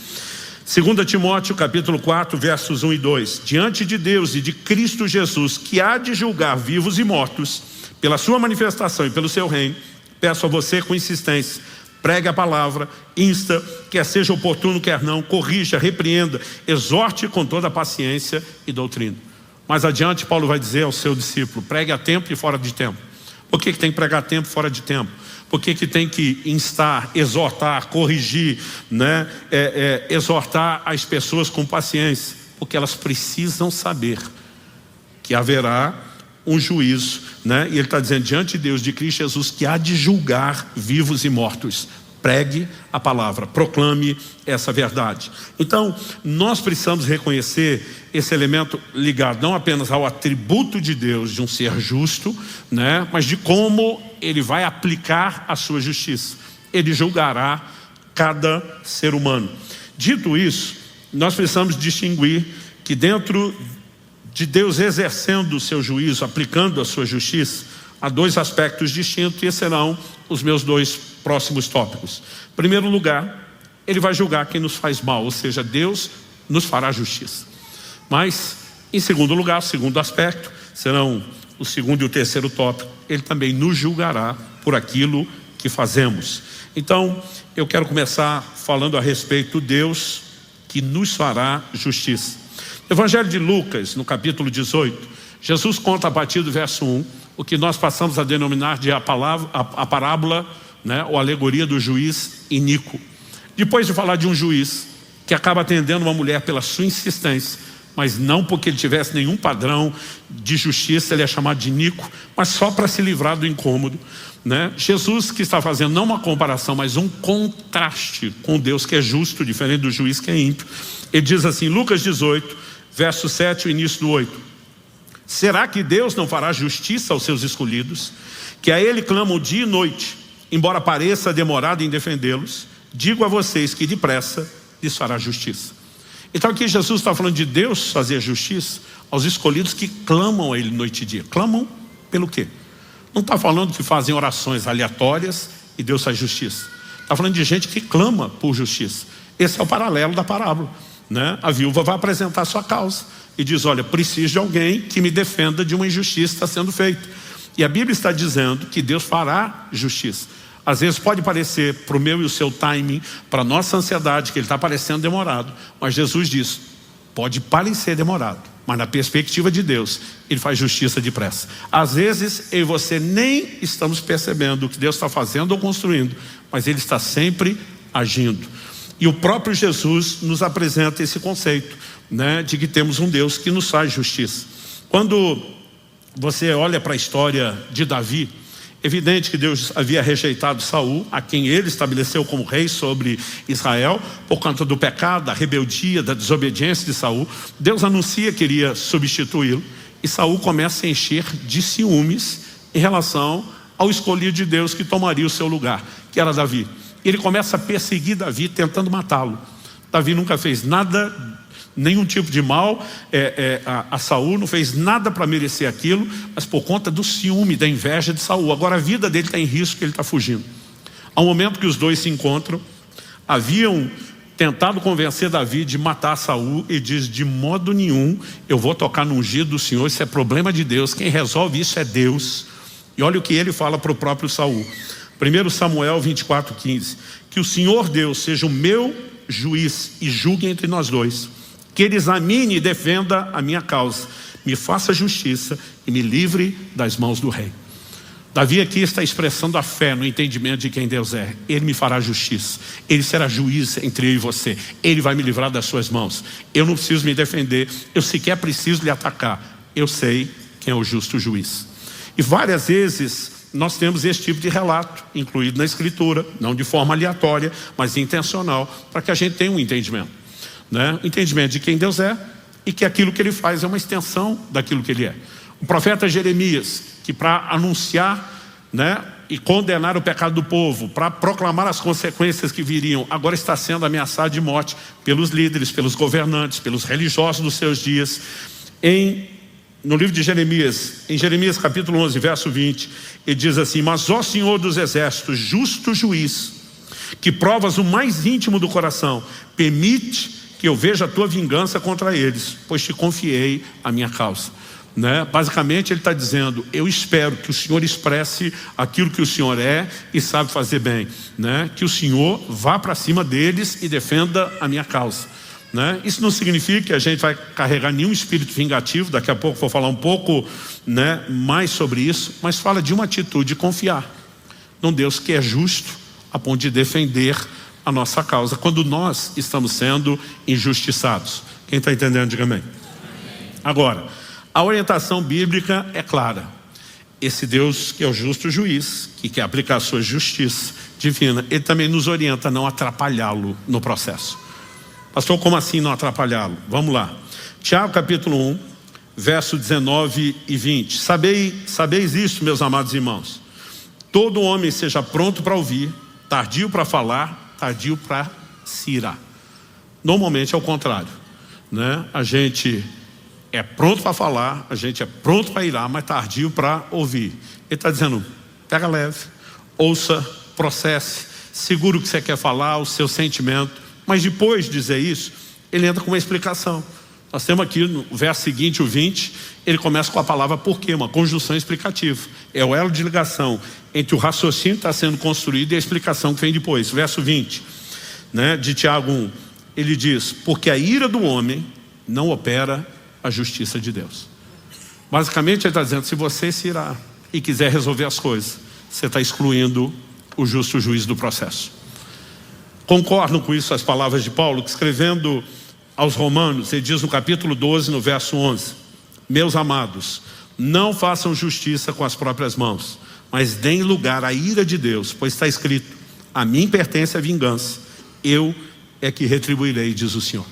2 Timóteo capítulo 4, versos 1 e 2. Diante de Deus e de Cristo Jesus, que há de julgar vivos e mortos, pela sua manifestação e pelo seu reino, peço a você com insistência, pregue a palavra, insta, quer seja oportuno, quer não, corrija, repreenda, exorte com toda a paciência e doutrina. Mais adiante Paulo vai dizer ao seu discípulo: pregue a tempo e fora de tempo. Por que tem que pregar a tempo e fora de tempo? Por que tem que instar, exortar, corrigir, né? Exortar as pessoas com paciência? Porque elas precisam saber que haverá um juízo, né? E ele está dizendo, diante de Deus, de Cristo Jesus, que há de julgar vivos e mortos. Pregue a palavra, proclame essa verdade. Então, nós precisamos reconhecer esse elemento ligado não apenas ao atributo de Deus de um ser justo, né, mas de como ele vai aplicar a sua justiça. Ele julgará cada ser humano. Dito isso, nós precisamos distinguir que dentro de Deus exercendo o seu juízo, aplicando a sua justiça, há dois aspectos distintos, e esses serão os meus dois próximos tópicos. Em primeiro lugar, ele vai julgar quem nos faz mal, ou seja, Deus nos fará justiça. Mas, em segundo lugar, o segundo aspecto, serão o segundo e o terceiro tópico, ele também nos julgará por aquilo que fazemos. Então, eu quero começar falando a respeito de Deus que nos fará justiça. No Evangelho de Lucas, no capítulo 18, Jesus conta a partir do verso 1, o que nós passamos a denominar de a parábola, né, ou alegoria do juiz iníquo. Depois de falar de um juiz que acaba atendendo uma mulher pela sua insistência, mas não porque ele tivesse nenhum padrão de justiça, ele é chamado de iníquo, mas só para se livrar do incômodo, né? Jesus que está fazendo não uma comparação, mas um contraste com Deus que é justo, diferente do juiz que é ímpio. Ele diz assim, Lucas 18, verso 7, o início do 8. Será que Deus não fará justiça aos seus escolhidos, que a Ele clamam dia e noite, embora pareça demorado em defendê-los? Digo a vocês que depressa lhes fará justiça. Então aqui Jesus está falando de Deus fazer justiça aos escolhidos que clamam a Ele noite e dia. Clamam pelo quê? Não está falando que fazem orações aleatórias e Deus faz justiça. Está falando de gente que clama por justiça. Esse é o paralelo da parábola, né? A viúva vai apresentar a sua causa e diz, olha, preciso de alguém que me defenda de uma injustiça que está sendo feita. E a Bíblia está dizendo que Deus fará justiça. Às vezes pode parecer, para o meu e o seu timing, para a nossa ansiedade, que ele está parecendo demorado. Mas Jesus diz, pode parecer demorado, mas na perspectiva de Deus, Ele faz justiça depressa. Às vezes eu e você nem estamos percebendo o que Deus está fazendo ou construindo, mas Ele está sempre agindo. E o próprio Jesus nos apresenta esse conceito, né, de que temos um Deus que nos faz justiça. Quando você olha para a história de Davi, Evidente que Deus havia rejeitado Saul, a quem ele estabeleceu como rei sobre Israel, por conta do pecado, da rebeldia, da desobediência de Saul. Deus anuncia que iria substituí-lo, e Saul começa a encher de ciúmes em relação ao escolhido de Deus que tomaria o seu lugar, que era Davi. Ele começa a perseguir Davi, tentando matá-lo. Davi nunca fez nada, nenhum tipo de mal a Saul, não fez nada para merecer aquilo, mas por conta do ciúme, da inveja de Saul. Agora a vida dele está em risco, ele está fugindo. Ao momento que os dois se encontram, haviam tentado convencer Davi de matar Saul, e diz: de modo nenhum eu vou tocar no ungido do Senhor, isso é problema de Deus, quem resolve isso é Deus. E olha o que ele fala para o próprio Saul. 1 Samuel 24:15, que o Senhor Deus seja o meu juiz e julgue entre nós dois, que ele examine e defenda a minha causa, me faça justiça e me livre das mãos do rei. Davi aqui está expressando a fé no entendimento de quem Deus é. Ele me fará justiça, ele será juiz entre eu e você, ele vai me livrar das suas mãos. Eu não preciso me defender, eu sequer preciso lhe atacar, eu sei quem é o justo juiz. E várias vezes nós temos esse tipo de relato incluído na Escritura, não de forma aleatória, mas intencional, para que a gente tenha um entendimento, né? O entendimento de quem Deus é, e que aquilo que ele faz é uma extensão daquilo que ele é. O profeta Jeremias, que para anunciar, né, e condenar o pecado do povo, para proclamar as consequências que viriam, agora está sendo ameaçado de morte pelos líderes, pelos governantes, pelos religiosos dos seus dias. No livro de Jeremias, em Jeremias capítulo 11, verso 20, ele diz assim: mas ó Senhor dos exércitos, justo juiz, que provas o mais íntimo do coração, permite que eu veja a tua vingança contra eles, pois te confiei a minha causa. Né? Basicamente ele está dizendo: eu espero que o Senhor expresse aquilo que o Senhor é e sabe fazer bem, né? Que o Senhor vá para cima deles e defenda a minha causa, né? Isso não significa que a gente vai carregar nenhum espírito vingativo. Daqui a pouco vou falar um pouco, né, mais sobre isso, mas fala de uma atitude de confiar num Deus que é justo a ponto de defender a nossa causa quando nós estamos sendo injustiçados. Quem está entendendo, diga amém. Agora, a orientação bíblica é clara. Esse Deus que é o justo juiz, que quer aplicar a sua justiça divina, ele também nos orienta a não atrapalhá-lo no processo. Pastor, como assim não atrapalhá-lo? Vamos lá. Tiago capítulo 1, verso 19 e 20. Sabeis isso, meus amados irmãos. Todo homem seja pronto para ouvir, tardio para falar, tardio para se irar. Normalmente é o contrário, né? A gente é pronto para falar, a gente é pronto para irar, mas tardio para ouvir. Ele está dizendo: pega leve, ouça, processe, segura o que você quer falar, o seu sentimento. Mas depois de dizer isso, ele entra com uma explicação. Nós temos aqui no verso seguinte, o 20, ele começa com a palavra porquê, uma conjunção explicativa. É o elo de ligação entre o raciocínio que está sendo construído e a explicação que vem depois. Verso 20, né, de Tiago 1, ele diz: porque a ira do homem não opera a justiça de Deus. Basicamente ele está dizendo: se você se irar e quiser resolver as coisas, você está excluindo o justo juiz do processo. Concordam com isso as palavras de Paulo, que escrevendo aos Romanos, ele diz no capítulo 12, no verso 11: meus amados, não façam justiça com as próprias mãos, mas deem lugar à ira de Deus, pois está escrito: a mim pertence a vingança, eu é que retribuirei, diz o Senhor.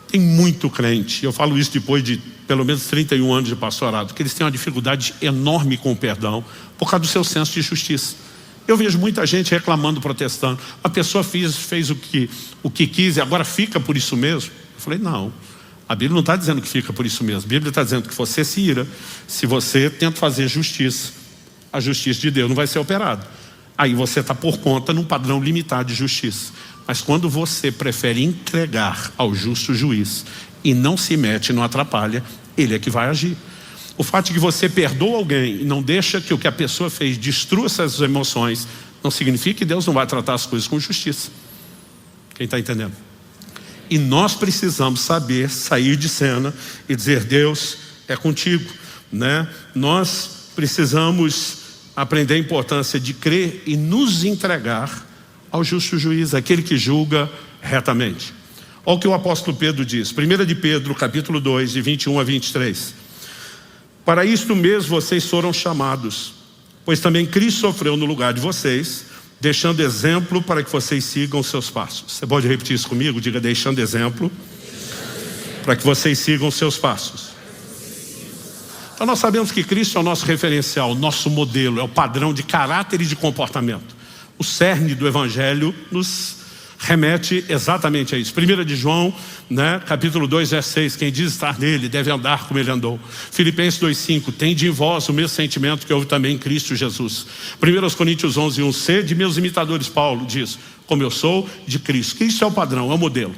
Tem muito crente, eu falo isso depois de pelo menos 31 anos de pastorado, que eles têm uma dificuldade enorme com o perdão, por causa do seu senso de justiça. Eu vejo muita gente reclamando, protestando: a pessoa fez o que quis e agora fica por isso mesmo. Eu falei: não, a Bíblia não está dizendo que fica por isso mesmo. A Bíblia está dizendo que você se ira se você tenta fazer justiça. A justiça de Deus não vai ser operada. Aí você está por conta num padrão limitado de justiça. Mas quando você prefere entregar ao justo juiz e não se mete, não atrapalha, ele é que vai agir. O fato de que você perdoa alguém e não deixa que o que a pessoa fez destrua essas emoções, não significa que Deus não vai tratar as coisas com justiça. Quem está entendendo? E nós precisamos saber sair de cena e dizer: Deus é contigo, né? Nós precisamos aprender a importância de crer e nos entregar ao justo juiz, aquele que julga retamente. Olha o que o apóstolo Pedro diz, 1 de Pedro, capítulo 2, de 21 a 23. Para isto mesmo vocês foram chamados, Pois também Cristo sofreu no lugar de vocês, deixando exemplo para que vocês sigam os seus passos. Você pode repetir isso comigo? Diga, deixando exemplo para que vocês sigam os seus passos. Então nós sabemos que Cristo é o nosso referencial, o nosso modelo, é o padrão de caráter e de comportamento. O cerne do Evangelho nos remete exatamente a isso. 1 de João, capítulo 2, verso 6, quem diz estar nele deve andar como ele andou. Filipenses 2,5, tende em vós o mesmo sentimento que houve também em Cristo Jesus. 1 Coríntios 11:1, sede meus imitadores, Paulo diz, como eu sou de Cristo. Cristo é o padrão, é o modelo.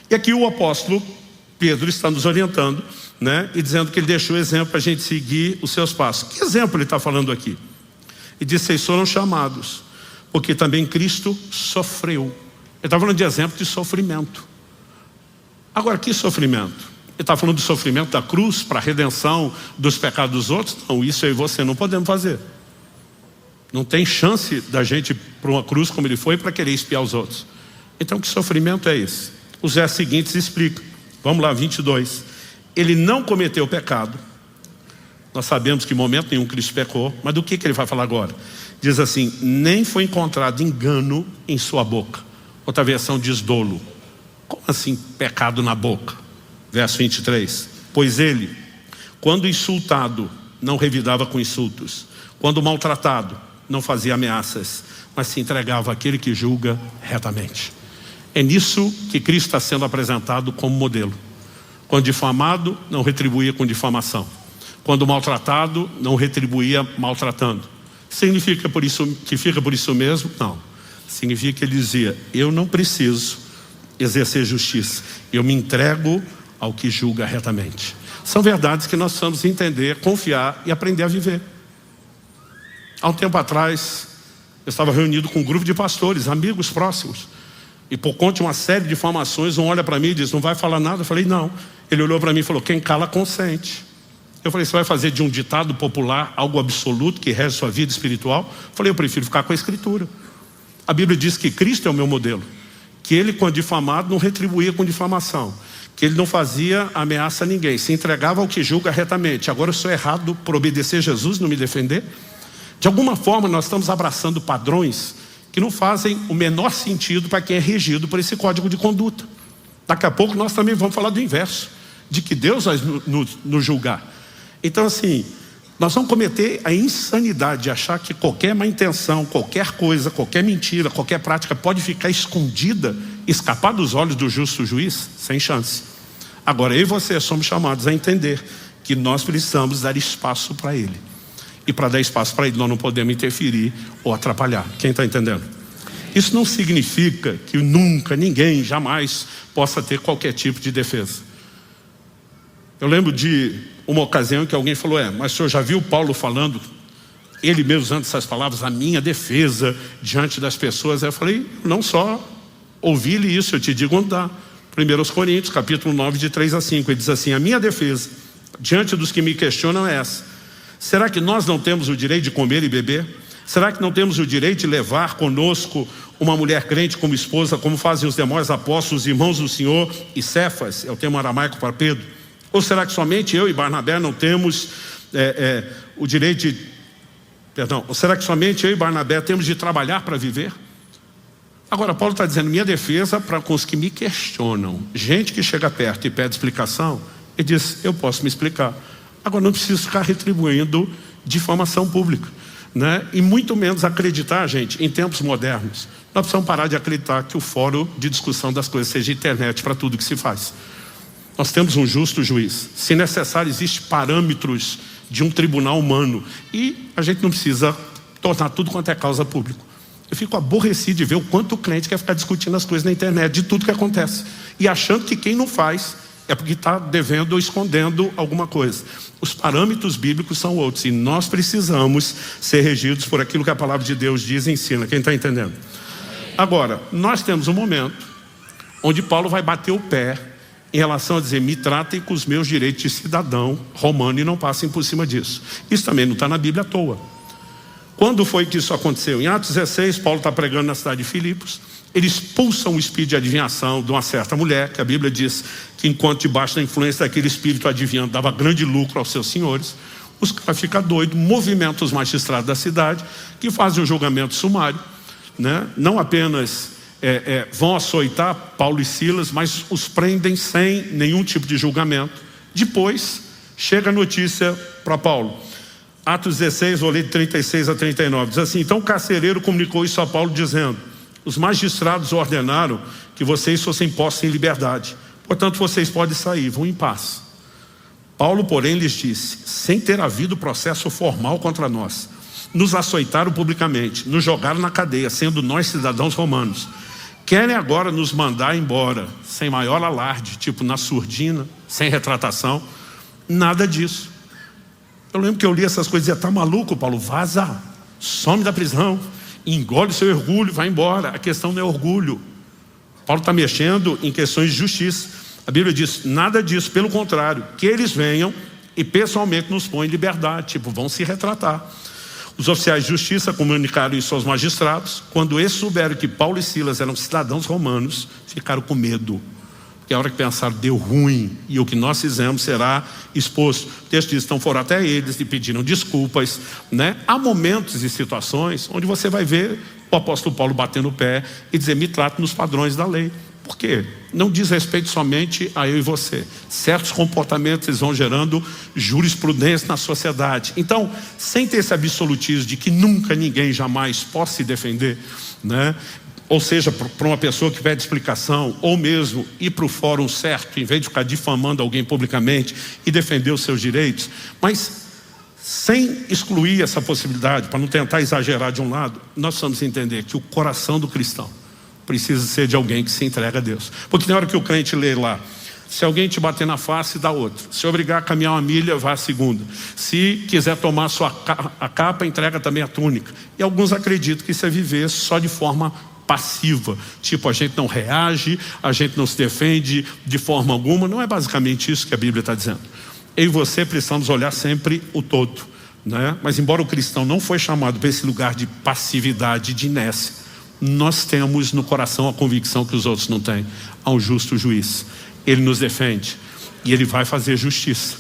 E aqui o apóstolo Pedro está nos orientando, e dizendo que ele deixou o exemplo para a gente seguir os seus passos. Que exemplo ele está falando aqui? E diz, vocês foram chamados, porque também Cristo sofreu. Ele está falando de exemplo de sofrimento. Agora, que sofrimento? Ele está falando do sofrimento da cruz para a redenção dos pecados dos outros? Não, isso eu e você não podemos fazer. Não tem chance da gente ir para uma cruz como ele foi para querer espiar os outros. Então, que sofrimento é esse? Os versos seguintes explicam. Vamos lá, 22. Ele não cometeu pecado. Nós sabemos que em momento nenhum Cristo pecou. Mas do que ele vai falar agora? Diz assim, nem foi encontrado engano em sua boca. Outra versão diz dolo. Como assim pecado na boca? Verso 23. Pois ele, quando insultado, não revidava com insultos. Quando maltratado, não fazia ameaças, mas se entregava àquele que julga retamente. É nisso que Cristo está sendo apresentado como modelo. Quando difamado, não retribuía com difamação. Quando maltratado, não retribuía maltratando. Significa por isso, que fica por isso mesmo? Não. Significa que ele dizia, eu não preciso exercer justiça. Eu me entrego ao que julga retamente. São verdades que nós precisamos entender, confiar e aprender a viver. Há um tempo atrás, eu estava reunido com um grupo de pastores, amigos próximos. E por conta de uma série de informações, um olha para mim e diz, não vai falar nada? Eu falei, não. Ele olhou para mim e falou, quem cala consente. Eu falei, você vai fazer de um ditado popular algo absoluto que rege sua vida espiritual? Eu falei, eu prefiro ficar com a Escritura. A Bíblia diz que Cristo é o meu modelo. Que ele, quando difamado, não retribuía com difamação. Que ele não fazia ameaça a ninguém. Se entregava ao que julga retamente. Agora eu sou errado por obedecer Jesus, não me defender? De alguma forma nós estamos abraçando padrões que não fazem o menor sentido para quem é regido por esse código de conduta. Daqui a pouco nós também vamos falar do inverso, de que Deus vai nos julgar. Então assim, nós vamos cometer a insanidade de achar que qualquer má intenção, qualquer coisa, qualquer mentira, qualquer prática pode ficar escondida, escapar dos olhos do justo juiz, sem chance. Agora eu e você somos chamados a entender que nós precisamos dar espaço para Ele. E para dar espaço para ele, nós não podemos interferir ou atrapalhar. Quem está entendendo? Isso não significa que nunca, ninguém, jamais possa ter qualquer tipo de defesa. Eu lembro de uma ocasião em que alguém falou, mas o senhor já viu Paulo falando, ele mesmo usando essas palavras, a minha defesa diante das pessoas? Eu falei, não só ouvi-lhe isso, eu te digo onde dá. 1 Coríntios, capítulo 9, de 3 a 5, ele diz assim, a minha defesa diante dos que me questionam é essa. Será que nós não temos o direito de comer e beber? Será que não temos o direito de levar conosco uma mulher crente como esposa, como fazem os demais apóstolos, irmãos do Senhor e Cefas, é o termo aramaico para Pedro? Ou será que somente eu e Barnabé não temos o direito de... ou será que somente eu e Barnabé temos de trabalhar para viver? Agora, Paulo está dizendo, minha defesa para com os que me questionam. Gente que chega perto e pede explicação, ele diz, eu posso me explicar. Agora, não preciso ficar retribuindo difamação pública, e muito menos acreditar, gente, em tempos modernos. Nós precisamos parar de acreditar que o fórum de discussão das coisas seja internet para tudo que se faz. Nós temos um justo juiz. Se necessário, existem parâmetros de um tribunal humano. E a gente não precisa tornar tudo quanto é causa pública. Eu fico aborrecido de ver o quanto o cliente quer ficar discutindo as coisas na internet, de tudo que acontece. E achando que quem não faz é porque está devendo ou escondendo alguma coisa. Os parâmetros bíblicos são outros. E nós precisamos ser regidos por aquilo que a palavra de Deus diz e ensina. Quem está entendendo? Agora, nós temos um momento onde Paulo vai bater o pé em relação a dizer, me tratem com os meus direitos de cidadão romano e não passem por cima disso. Isso também não está na Bíblia à toa. Quando foi que isso aconteceu? Em Atos 16, Paulo está pregando na cidade de Filipos. Ele expulsa um espírito de adivinhação de uma certa mulher, que a Bíblia diz que enquanto debaixo da influência daquele espírito adivinhando, dava grande lucro aos seus senhores. Os caras ficam doidos, movimentam os magistrados da cidade, que fazem um julgamento sumário, né? Não apenas vão açoitar Paulo e Silas, mas os prendem sem nenhum tipo de julgamento. Depois, chega a notícia para Paulo. Atos 16, vou ler de 36 a 39. Diz assim: então o carcereiro comunicou isso a Paulo, dizendo: os magistrados ordenaram que vocês fossem postos em liberdade. Portanto, vocês podem sair, vão em paz. Paulo, porém, lhes disse: sem ter havido processo formal contra nós, nos açoitaram publicamente, nos jogaram na cadeia, sendo nós cidadãos romanos. Querem agora nos mandar embora, sem maior alarde, tipo na surdina, sem retratação. Nada disso. Eu lembro que eu li essas coisas e dizia: tá maluco, Paulo? Vaza, some da prisão, engole seu orgulho, vai embora. A questão não é orgulho. Paulo está mexendo em questões de justiça. A Bíblia diz: nada disso, pelo contrário, que eles venham e pessoalmente nos põem em liberdade, tipo, vão se retratar. Os oficiais de justiça comunicaram isso aos magistrados. Quando esses souberam que Paulo e Silas eram cidadãos romanos, ficaram com medo. Porque a hora que pensaram, deu ruim, e o que nós fizemos será exposto. O texto diz: então foram até eles e pediram desculpas, né? Há momentos e situações onde você vai ver o apóstolo Paulo batendo o pé e dizer: me trate nos padrões da lei. Por quê? Não diz respeito somente a eu e você. Certos comportamentos vão gerando jurisprudência na sociedade. Então, sem ter esse absolutismo de que nunca ninguém jamais possa se defender, né? Ou seja, para uma pessoa que pede explicação, ou mesmo ir para o fórum certo, em vez de ficar difamando alguém publicamente e defender os seus direitos, mas sem excluir essa possibilidade, para não tentar exagerar de um lado, nós precisamos entender que o coração do cristão precisa ser de alguém que se entrega a Deus. Porque na hora que o crente lê lá: se alguém te bater na face, dá outra. Se obrigar a caminhar uma milha, vá a segunda. Se quiser tomar a capa, entrega também a túnica. E alguns acreditam que isso é viver só de forma passiva. Tipo, a gente não reage, a gente não se defende de forma alguma. Não é basicamente isso que a Bíblia está dizendo. Eu e você precisamos olhar sempre o todo, né? Mas embora o cristão não foi chamado para esse lugar de passividade, de inércia, nós temos no coração a convicção que os outros não têm. Há um justo juiz. Ele nos defende e ele vai fazer justiça.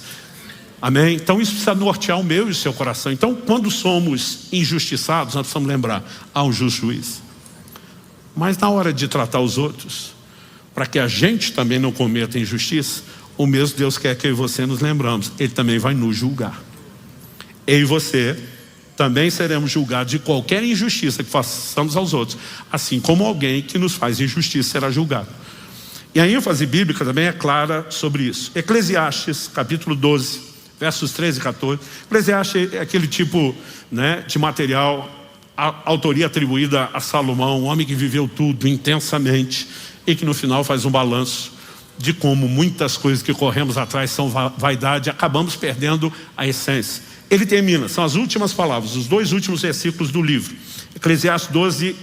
Amém? Então isso precisa nortear o meu e o seu coração. Então, quando somos injustiçados, nós precisamos lembrar: há um justo juiz. Mas na hora de tratar os outros, para que a gente também não cometa injustiça, o mesmo Deus quer que eu e você nos lembramos: Ele também vai nos julgar. Eu e você também seremos julgados de qualquer injustiça que façamos aos outros, assim como alguém que nos faz injustiça será julgado. E a ênfase bíblica também é clara sobre isso. Eclesiastes, capítulo 12, versos 13 e 14. Eclesiastes é aquele tipo, né, de material, a autoria atribuída a Salomão, um homem que viveu tudo intensamente e que no final faz um balanço de como muitas coisas que corremos atrás são vaidade, acabamos perdendo a essência. Ele termina, são as últimas palavras, os 2 últimos versículos do livro. Eclesiastes 12,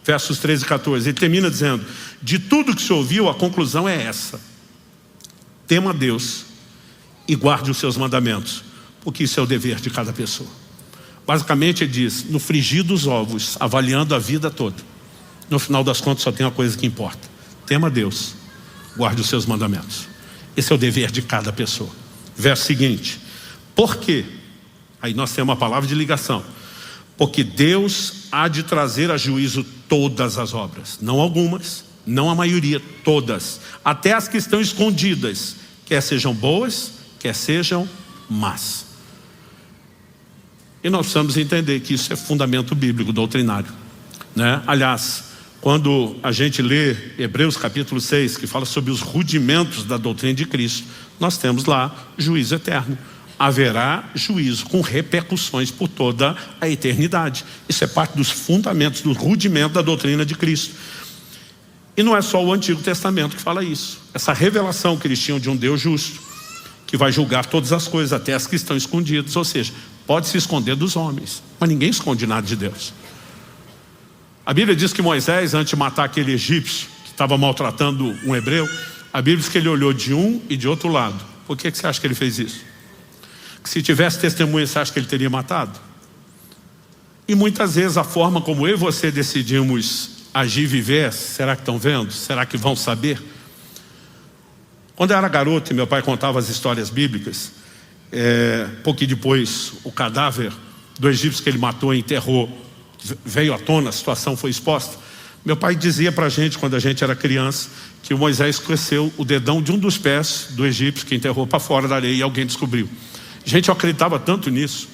versos 13 e 14. Ele termina dizendo: de tudo que se ouviu, a conclusão é essa: tema a Deus e guarde os seus mandamentos, porque isso é o dever de cada pessoa. Basicamente ele diz: no frigir dos ovos, avaliando a vida toda, no final das contas só tem uma coisa que importa: tema a Deus, guarde os seus mandamentos. Esse é o dever de cada pessoa. Verso seguinte: por quê? Aí nós temos uma palavra de ligação. Porque Deus há de trazer a juízo todas as obras. Não algumas, não a maioria, todas. Até as que estão escondidas, quer sejam boas, quer sejam más. E nós precisamos entender que isso é fundamento bíblico, doutrinário, né? Aliás, quando a gente lê Hebreus capítulo 6, que fala sobre os rudimentos da doutrina de Cristo, nós temos lá juízo eterno. Haverá juízo com repercussões por toda a eternidade. Isso é parte dos fundamentos, do rudimento da doutrina de Cristo. E não é só o Antigo Testamento que fala isso. Essa revelação que eles tinham de um Deus justo, que vai julgar todas as coisas, até as que estão escondidas. Ou seja, pode se esconder dos homens, mas ninguém esconde nada de Deus. A Bíblia diz que Moisés, antes de matar aquele egípcio que estava maltratando um hebreu, a Bíblia diz que ele olhou de um e de outro lado. Por que você acha que ele fez isso? Que se tivesse testemunha, você acha que ele teria matado? E muitas vezes a forma como eu e você decidimos agir e viver, será que estão vendo? Será que vão saber? Quando eu era garoto e meu pai contava as histórias bíblicas, pouquinho depois, o cadáver do egípcio que ele matou e enterrou veio à tona, a situação foi exposta. Meu pai dizia pra gente, quando a gente era criança, que o Moisés conheceu o dedão de um dos pés do egípcio que enterrou para fora da areia e alguém descobriu. Gente, eu acreditava tanto nisso,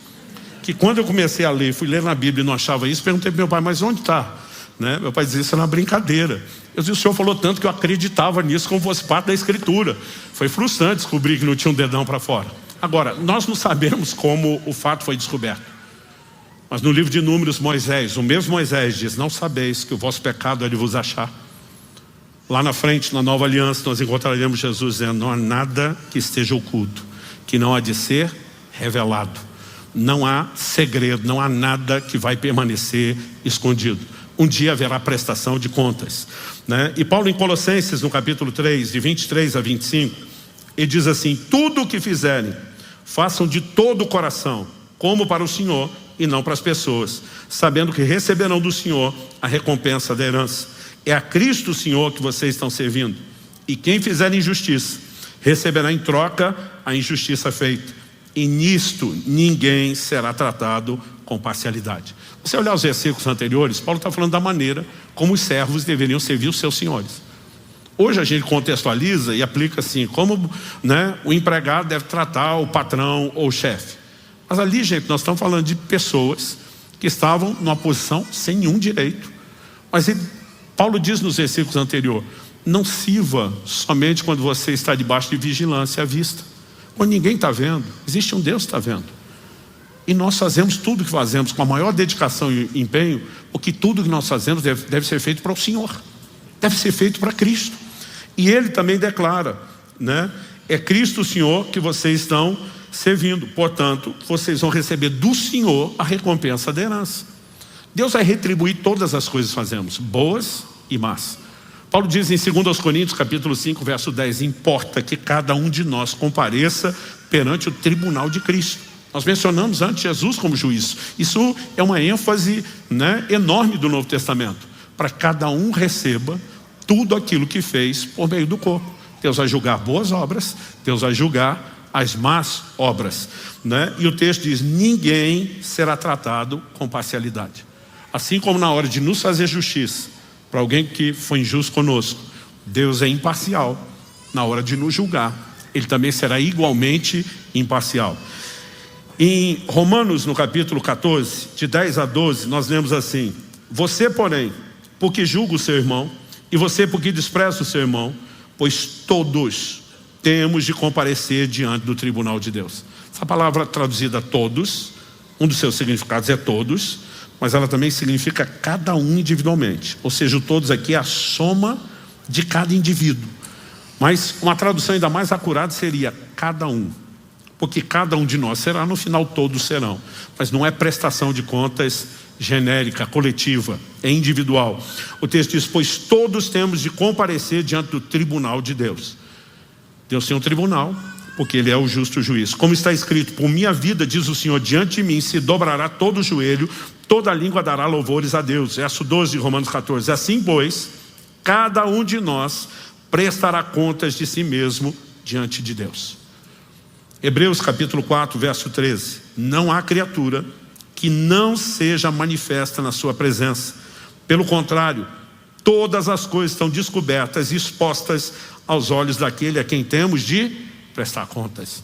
que quando eu comecei a ler, fui ler na Bíblia e não achava isso, perguntei pro meu pai, mas onde está? Né? Meu pai dizia, isso é uma brincadeira. Eu disse, o senhor falou tanto que eu acreditava nisso como fosse parte da escritura. Foi frustrante descobrir que não tinha um dedão para fora. Agora, nós não sabemos como o fato foi descoberto. Mas no livro de Números, Moisés, o mesmo Moisés diz, não sabeis que o vosso pecado é de vos achar. Lá na frente, na nova aliança, nós encontraremos Jesus dizendo, não há nada que esteja oculto, que não há de ser revelado. Não há segredo, não há nada que vai permanecer escondido. Um dia haverá prestação de contas, né? E Paulo em Colossenses, no capítulo 3, de 23 a 25, ele diz assim, tudo o que fizerem, façam de todo o coração, como para o Senhor e não para as pessoas, sabendo que receberão do Senhor a recompensa da herança. É a Cristo o Senhor que vocês estão servindo. E quem fizer injustiça, receberá em troca a injustiça feita. E nisto ninguém será tratado com parcialidade. Você olhar os versículos anteriores, Paulo está falando da maneira como os servos deveriam servir os seus senhores. Hoje a gente contextualiza e aplica assim, como, né, o empregado deve tratar o patrão ou o chefe. Mas ali, gente, nós estamos falando de pessoas que estavam numa posição sem nenhum direito. Mas Paulo diz nos versículos anteriores, não sirva somente quando você está debaixo de vigilância à vista. Quando ninguém está vendo, existe um Deus que está vendo. E nós fazemos tudo o que fazemos com a maior dedicação e empenho, porque tudo que nós fazemos deve ser feito para o Senhor. Deve ser feito para Cristo. E ele também declara, né? É Cristo o Senhor que vocês estão servindo. Portanto, vocês vão receber do Senhor a recompensa da herança. Deus vai retribuir todas as coisas que fazemos, boas e más. Paulo diz em 2 Coríntios, capítulo 5, verso 10, importa que cada um de nós compareça perante o tribunal de Cristo. Nós mencionamos antes Jesus como juiz. Isso é uma ênfase, né, enorme do Novo Testamento. Para cada um receba tudo aquilo que fez por meio do corpo. Deus vai julgar boas obras, Deus vai julgar as más obras, né? E o texto diz, ninguém será tratado com parcialidade. Assim como na hora de nos fazer justiça, para alguém que foi injusto conosco, Deus é imparcial. Na hora de nos julgar, Ele também será igualmente imparcial. Em Romanos, no capítulo 14, de 10 a 12, nós lemos assim, você, porém, porque julga o seu irmão, e você porque despreza o seu irmão, pois todos temos de comparecer diante do tribunal de Deus. Essa palavra traduzida todos, um dos seus significados é todos, mas ela também significa cada um individualmente. Ou seja, o todos aqui é a soma de cada indivíduo. Mas uma tradução ainda mais acurada seria cada um. Porque cada um de nós será, no final todos serão. Mas não é prestação de contas genérica, coletiva, é individual. O texto diz, pois todos temos de comparecer diante do tribunal de Deus. Deus tem um tribunal, porque Ele é o justo juiz. Como está escrito, por minha vida, diz o Senhor, diante de mim se dobrará todo o joelho, toda língua dará louvores a Deus. Verso 12 de Romanos 14. Assim, pois, cada um de nós prestará contas de si mesmo diante de Deus. Hebreus capítulo 4, verso 13. Não há criatura que não seja manifesta na sua presença. Pelo contrário, todas as coisas estão descobertas e expostas aos olhos daquele a quem temos de prestar contas.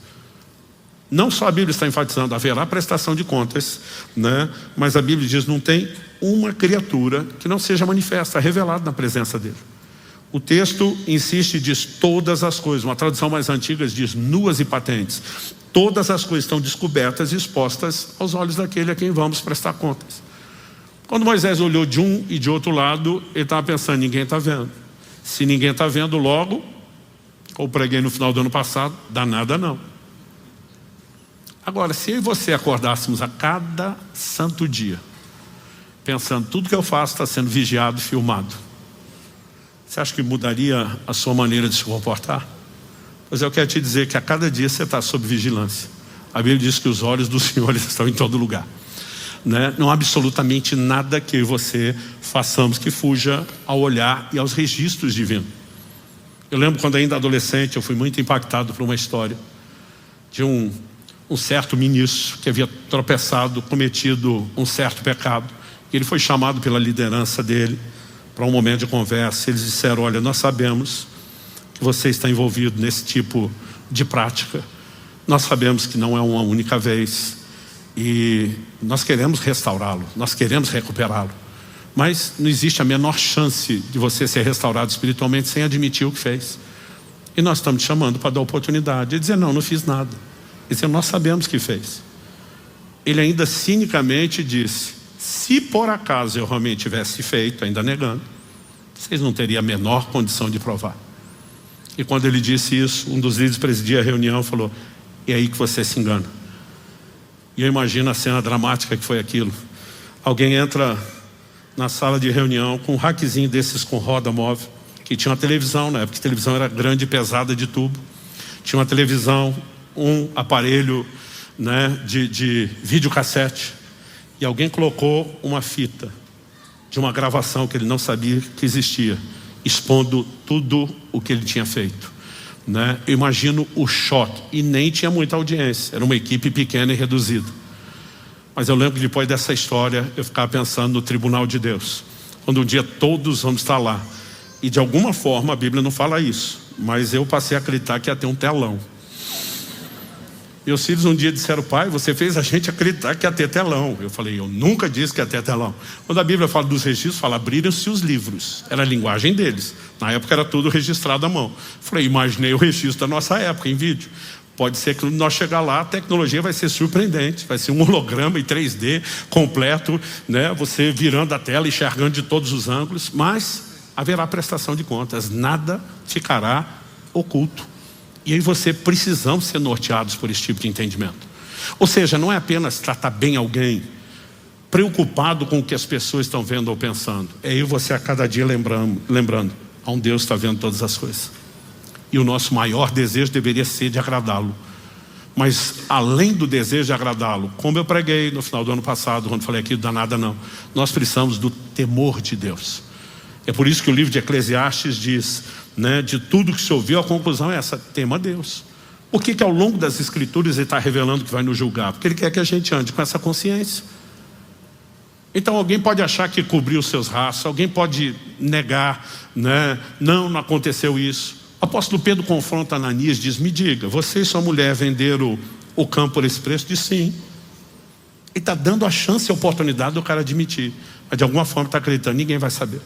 Não só a Bíblia está enfatizando, haverá prestação de contas, né? Mas a Bíblia diz, não tem uma criatura que não seja manifesta, revelada na presença dele. O texto insiste e diz todas as coisas. Uma tradução mais antiga diz nuas e patentes. Todas as coisas estão descobertas e expostas aos olhos daquele a quem vamos prestar contas. Quando Moisés olhou de um e de outro lado, ele estava pensando, ninguém está vendo. Se ninguém está vendo logo, ou preguei no final do ano passado, dá nada não. Agora, se eu e você acordássemos a cada santo dia, pensando, tudo que eu faço está sendo vigiado, filmado, você acha que mudaria a sua maneira de se comportar? Pois eu quero te dizer que a cada dia você está sob vigilância. A Bíblia diz que os olhos do Senhor estão em todo lugar, né? Não há absolutamente nada que eu e você façamos que fuja ao olhar e aos registros divinos. Eu lembro quando ainda adolescente, eu fui muito impactado por uma história de um um certo ministro que havia tropeçado, cometido um certo pecado. Ele foi chamado pela liderança dele para um momento de conversa. Eles disseram: olha, nós sabemos que você está envolvido nesse tipo de prática. Nós sabemos que não é uma única vez e nós queremos restaurá-lo, nós queremos recuperá-lo. Mas não existe a menor chance de você ser restaurado espiritualmente sem admitir o que fez. E nós estamos te chamando para dar oportunidade. Ele dizia: não, não fiz nada. Ele dizia: nós sabemos que fez. Ele ainda cinicamente disse: se por acaso eu realmente tivesse feito, ainda negando, vocês não teriam a menor condição de provar. E quando ele disse isso, um dos líderes presidia a reunião e falou: é aí que você se engana. E eu imagino a cena dramática que foi aquilo. Alguém entra na sala de reunião com um rackzinho desses com roda móvel, que tinha uma televisão, na época a televisão era grande e pesada de tubo. Tinha uma televisão, um aparelho, né, de videocassete. E alguém colocou uma fita de uma gravação que ele não sabia que existia, expondo tudo o que ele tinha feito, né? Eu imagino o choque. E nem tinha muita audiência, era uma equipe pequena e reduzida. Mas eu lembro que depois dessa história eu ficava pensando no tribunal de Deus, quando um dia todos vamos estar lá. E de alguma forma a Bíblia não fala isso, mas eu passei a acreditar que ia ter um telão. Meus filhos um dia disseram: pai, você fez a gente acreditar que ia ter telão. Eu falei: eu nunca disse que ia ter telão. Quando a Bíblia fala dos registros, fala: abriram-se os livros. Era a linguagem deles. Na época era tudo registrado à mão. Eu falei: imaginei o registro da nossa época em vídeo. Pode ser que quando nós chegar lá, a tecnologia vai ser surpreendente. Vai ser um holograma em 3D completo, né? Você virando a tela, enxergando de todos os ângulos. Mas haverá prestação de contas. Nada ficará oculto. E aí precisamos ser norteados por esse tipo de entendimento. Ou seja, não é apenas tratar bem alguém, preocupado com o que as pessoas estão vendo ou pensando. É aí você a cada dia lembrando, há um Deus que está vendo todas as coisas. E o nosso maior desejo deveria ser de agradá-lo. Mas além do desejo de agradá-lo, como eu preguei no final do ano passado, quando falei aqui do danada não, nós precisamos do temor de Deus. É por isso que o livro de Eclesiastes diz, né, de tudo que se ouviu, a conclusão é essa: tema a Deus. Por que ao longo das escrituras ele está revelando que vai nos julgar? Porque ele quer que a gente ande com essa consciência. Então alguém pode achar que cobriu os seus rastros, alguém pode negar, né, não aconteceu isso. O apóstolo Pedro confronta Ananias, diz: me diga, você e sua mulher venderam o campo por esse preço? Diz: sim. Ele está dando a chance e a oportunidade do cara admitir, mas de alguma forma está acreditando: ninguém vai saber.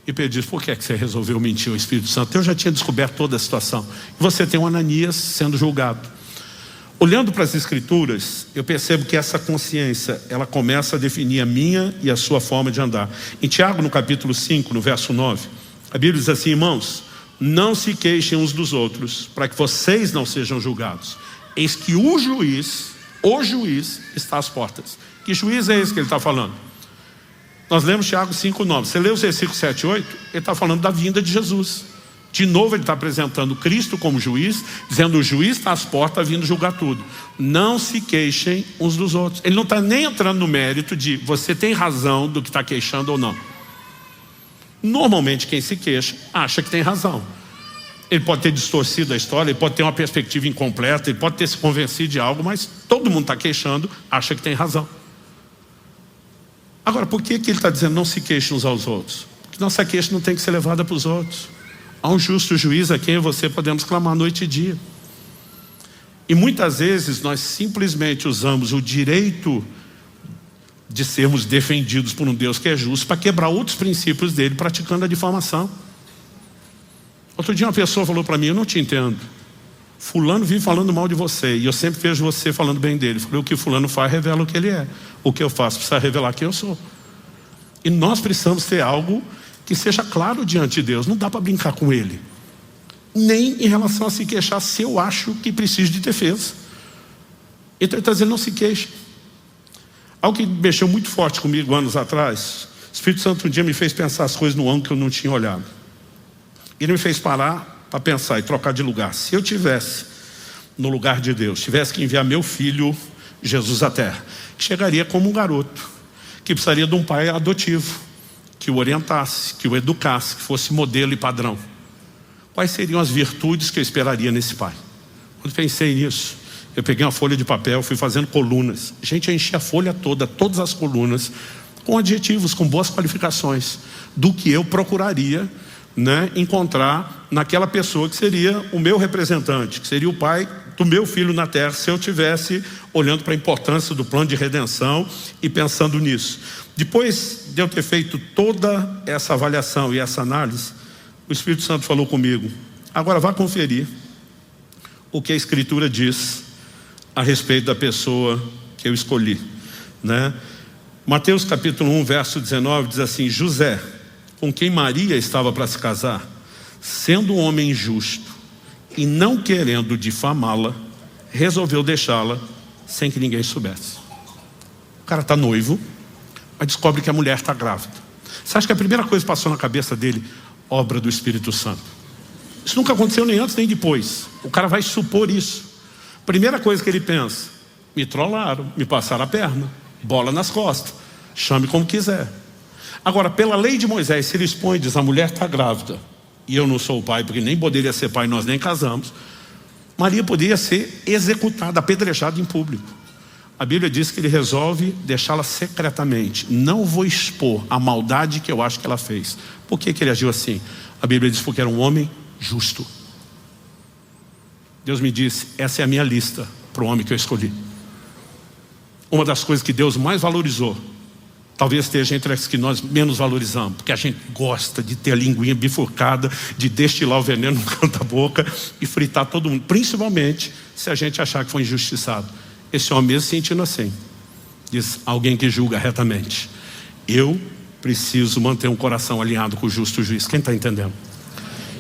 E Pedro diz: por que você resolveu mentir ao Espírito Santo? Eu já tinha descoberto toda a situação. E você tem um Ananias sendo julgado. Olhando para as escrituras, eu percebo que essa consciência, ela começa a definir a minha e a sua forma de andar. Em Tiago, no capítulo 5, no verso 9, a Bíblia diz assim: irmãos, não se queixem uns dos outros, para que vocês não sejam julgados. Eis que o juiz está às portas. Que juiz é esse que ele está falando? Nós lemos Tiago 5:9. Você lê os versículos 7 e 8, ele está falando da vinda de Jesus. De novo ele está apresentando Cristo como juiz, dizendo: o juiz está às portas vindo julgar tudo. Não se queixem uns dos outros. Ele não está nem entrando no mérito de você tem razão do que está queixando ou não. Normalmente quem se queixa acha que tem razão. Ele pode ter distorcido a história, ele pode ter uma perspectiva incompleta, ele pode ter se convencido de algo, mas todo mundo está queixando, acha que tem razão. Agora, por que ele está dizendo não se queixem uns aos outros? Porque nossa queixa não tem que ser levada para os outros. Há um justo juiz a quem eu e você podemos clamar noite e dia. E muitas vezes nós simplesmente usamos o direito de sermos defendidos por um Deus que é justo para quebrar outros princípios dele, praticando a difamação. Outro dia uma pessoa falou para mim: eu não te entendo. Fulano vive falando mal de você e eu sempre vejo você falando bem dele. Eu falei: o que fulano faz revela o que ele é. O que eu faço precisa revelar quem eu sou. E nós precisamos ter algo que seja claro diante de Deus. Não dá para brincar com ele, nem em relação a se queixar se eu acho que preciso de defesa. Então ele está dizendo: não se queixe. Algo que mexeu muito forte comigo anos atrás, o Espírito Santo um dia me fez pensar as coisas no ângulo que eu não tinha olhado. Ele me fez parar para pensar e trocar de lugar. Se eu tivesse no lugar de Deus, tivesse que enviar meu filho Jesus à terra, que chegaria como um garoto, que precisaria de um pai adotivo, que o orientasse, que o educasse, que fosse modelo e padrão. Quais seriam as virtudes que eu esperaria nesse pai? Quando pensei nisso, Eu peguei uma folha de papel, fui fazendo colunas. Gente, eu enchi a folha toda, todas as colunas, com adjetivos, com boas qualificações, do que eu procuraria, né, encontrar naquela pessoa que seria o meu representante, que seria o pai do meu filho na terra, se eu estivesse olhando para a importância do plano de redenção e pensando nisso. Depois de eu ter feito toda essa avaliação e essa análise, o Espírito Santo falou comigo: agora vá conferir o que a Escritura diz a respeito da pessoa que eu escolhi, né? Mateus capítulo 1, verso 19 diz assim: José, com quem Maria estava para se casar, sendo um homem justo e não querendo difamá-la, resolveu deixá-la sem que ninguém soubesse. O cara está noivo, mas descobre que a mulher está grávida. Você acha que a primeira coisa que passou na cabeça dele? Obra do Espírito Santo. Isso nunca aconteceu nem antes nem depois. O cara vai supor isso. Primeira coisa que ele pensa: me trollaram, me passaram a perna, bola nas costas, chame como quiser. Agora, pela lei de Moisés, se ele expõe e diz: a mulher está grávida e eu não sou o pai, porque nem poderia ser pai, nós nem casamos, Maria poderia ser executada, apedrejada em público. A Bíblia diz que ele resolve deixá-la secretamente. Não vou expor a maldade que eu acho que ela fez. Por que ele agiu assim? A Bíblia diz porque era um homem justo. Deus me disse: essa é a minha lista para o homem que eu escolhi. Uma das coisas que Deus mais valorizou, talvez esteja entre as que nós menos valorizamos, porque a gente gosta de ter a linguinha bifurcada, de destilar o veneno no canto da boca e fritar todo mundo, principalmente se a gente achar que foi injustiçado. Esse homem mesmo se sentindo assim, diz: alguém que julga retamente. Eu preciso manter um coração alinhado com o justo juiz. Quem está entendendo?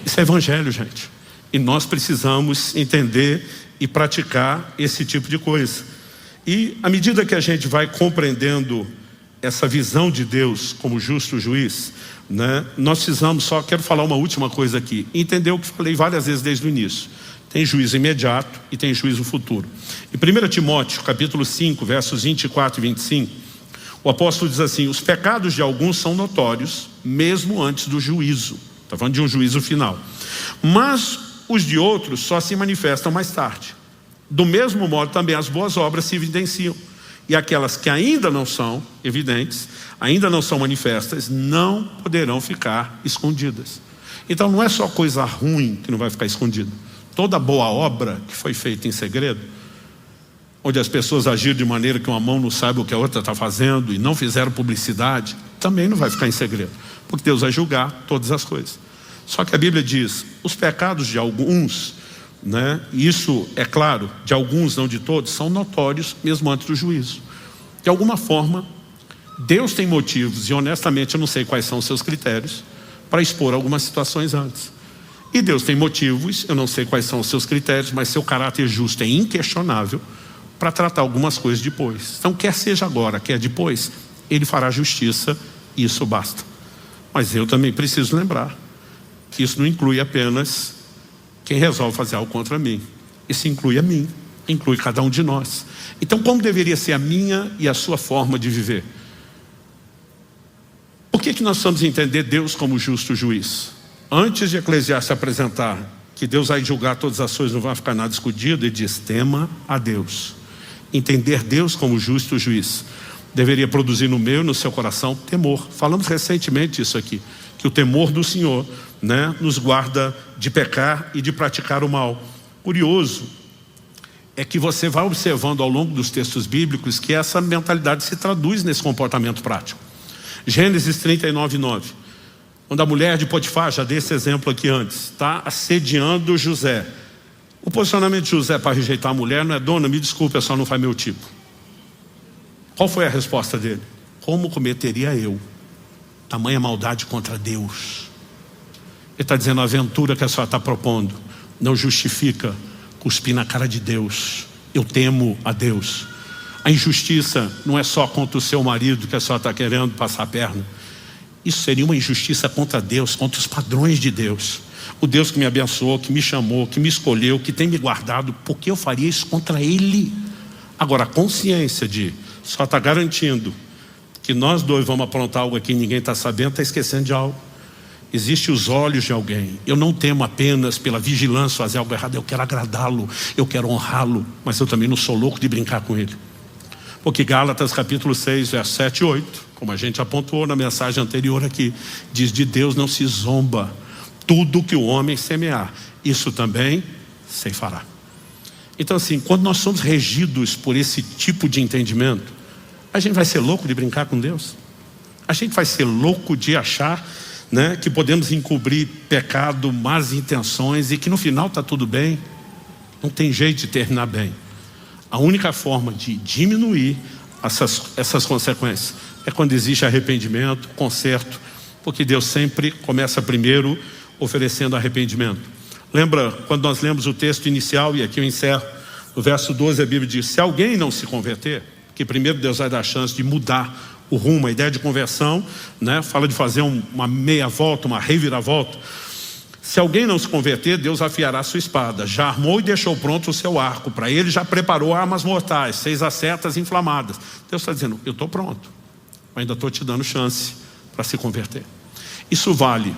Isso é evangelho, gente. E nós precisamos entender e praticar esse tipo de coisa. E à medida que a gente vai compreendendo essa visão de Deus como justo juiz, né, nós precisamos, quero falar uma última coisa aqui, entender o que falei várias vezes desde o início. Tem juízo imediato e tem juízo futuro. Em 1 Timóteo, capítulo 5, versos 24 e 25, o apóstolo diz assim: os pecados de alguns são notórios, mesmo antes do juízo. Está falando de um juízo final. Mas os de outros só se manifestam mais tarde. Do mesmo modo também as boas obras se evidenciam. E aquelas que ainda não são evidentes, ainda não são manifestas, não poderão ficar escondidas. Então não é só coisa ruim que não vai ficar escondida. Toda boa obra que foi feita em segredo, onde as pessoas agiram de maneira que uma mão não sabe o que a outra está fazendo e não fizeram publicidade, também não vai ficar em segredo, porque Deus vai julgar todas as coisas. Só que a Bíblia diz: os pecados de alguns, né, isso é claro, de alguns, não de todos, são notórios mesmo antes do juízo. De alguma forma, Deus tem motivos, e honestamente eu não sei quais são os seus critérios, para expor algumas situações antes. E Deus tem motivos, eu não sei quais são os seus critérios, mas seu caráter justo é inquestionável para tratar algumas coisas depois. Então, quer seja agora, quer depois, Ele fará justiça e isso basta. Mas eu também preciso lembrar que isso não inclui apenas quem resolve fazer algo contra mim. Isso inclui a mim, inclui cada um de nós. Então, como deveria ser a minha e a sua forma de viver? Por que nós precisamos entender Deus como justo juiz? Antes de Eclesiastes apresentar que Deus vai julgar todas as coisas, não vai ficar nada escondido, ele diz: tema a Deus. Entender Deus como justo juiz deveria produzir no meu e no seu coração temor. Falamos recentemente isso aqui, que o temor do Senhor, né, nos guarda de pecar e de praticar o mal. Curioso é que você vai observando ao longo dos textos bíblicos que essa mentalidade se traduz nesse comportamento prático. Gênesis 39:9. Quando a mulher de Potifar, já dei esse exemplo aqui antes, está assediando José. O posicionamento de José para rejeitar a mulher não é: dona, me desculpe, a senhora não faz meu tipo. Qual foi a resposta dele? Como cometeria eu tamanha maldade contra Deus? Ele está dizendo: a aventura que a senhora está propondo não justifica cuspir na cara de Deus. Eu temo a Deus. A injustiça não é só contra o seu marido que a senhora está querendo passar a perna. Isso seria uma injustiça contra Deus, contra os padrões de Deus. O Deus que me abençoou, que me chamou, que me escolheu, que tem me guardado. Por que eu faria isso contra Ele? Agora, a consciência de só está garantindo que nós dois vamos aprontar algo aqui e ninguém está sabendo, está esquecendo de algo. Existem os olhos de alguém. Eu não temo apenas pela vigilância fazer algo errado. Eu quero agradá-lo, eu quero honrá-lo. Mas eu também não sou louco de brincar com ele. Porque Gálatas capítulo 6, versos 7 e 8, como a gente apontou na mensagem anterior aqui, diz: de Deus não se zomba. Tudo que o homem semear, isso também se fará. Então assim, quando nós somos regidos por esse tipo de entendimento, a gente vai ser louco de brincar com Deus? A gente vai ser louco de achar, né, que podemos encobrir pecado, más intenções e que no final está tudo bem? Não tem jeito de terminar bem. A única forma de diminuir essas consequências é quando existe arrependimento, conserto, porque Deus sempre começa primeiro oferecendo arrependimento. Lembra quando nós lemos o texto inicial, e aqui eu encerro, no verso 12 a Bíblia diz: se alguém não se converter, que primeiro Deus vai dar a chance de mudar o rumo. A ideia de conversão, né, fala de fazer uma meia volta, uma reviravolta. Se alguém não se converter, Deus afiará a sua espada. Já armou e deixou pronto o seu arco. Para ele já preparou armas mortais, 6 setas inflamadas. Deus está dizendo: eu estou pronto, mas ainda estou te dando chance para se converter. Isso vale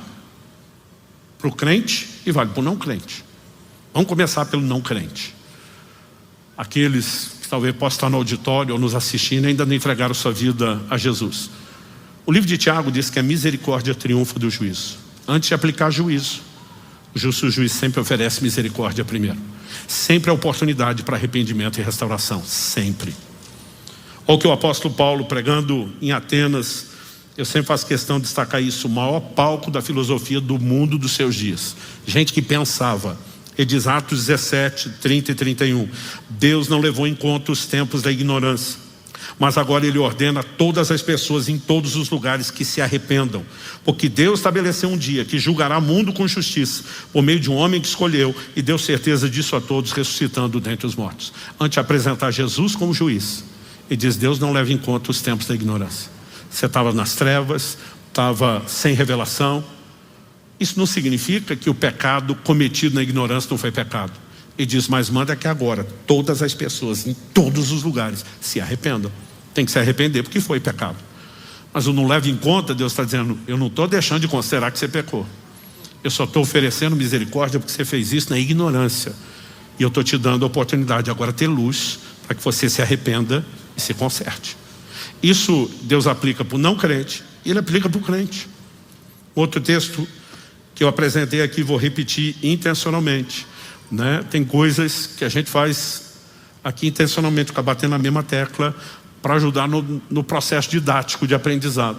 para o crente e vale para o não crente. Vamos começar pelo não crente. Aqueles que talvez possam estar no auditório ou nos assistindo e ainda não entregaram sua vida a Jesus. O livro de Tiago diz que a misericórdia triunfa do juízo. Antes de aplicar juízo, o justo juiz sempre oferece misericórdia primeiro. Sempre a oportunidade para arrependimento e restauração. Sempre. Ou que o apóstolo Paulo, pregando em Atenas, eu sempre faço questão de destacar isso, o maior palco da filosofia do mundo dos seus dias. Gente que pensava. Ele diz, Atos 17, 30 e 31. Deus não levou em conta os tempos da ignorância, mas agora Ele ordena a todas as pessoas em todos os lugares que se arrependam. Porque Deus estabeleceu um dia que julgará o mundo com justiça, por meio de um homem que escolheu e deu certeza disso a todos, ressuscitando dentre os mortos. Antes de apresentar Jesus como juiz, Ele diz: Deus não leva em conta os tempos da ignorância. Você estava nas trevas, estava sem revelação. Isso não significa que o pecado cometido na ignorância não foi pecado. Ele diz: mas manda que agora todas as pessoas em todos os lugares se arrependam. Tem que se arrepender porque foi pecado. Mas eu não levo em conta, Deus está dizendo: eu não estou deixando de considerar que você pecou. Eu só estou oferecendo misericórdia porque você fez isso na ignorância. E eu estou te dando a oportunidade de agora ter luz para que você se arrependa e se conserte. Isso Deus aplica para o não crente e Ele aplica para o crente. Outro texto que eu apresentei aqui, vou repetir intencionalmente, né? Tem coisas que a gente faz aqui intencionalmente, ficar batendo na mesma tecla para ajudar no processo didático de aprendizado.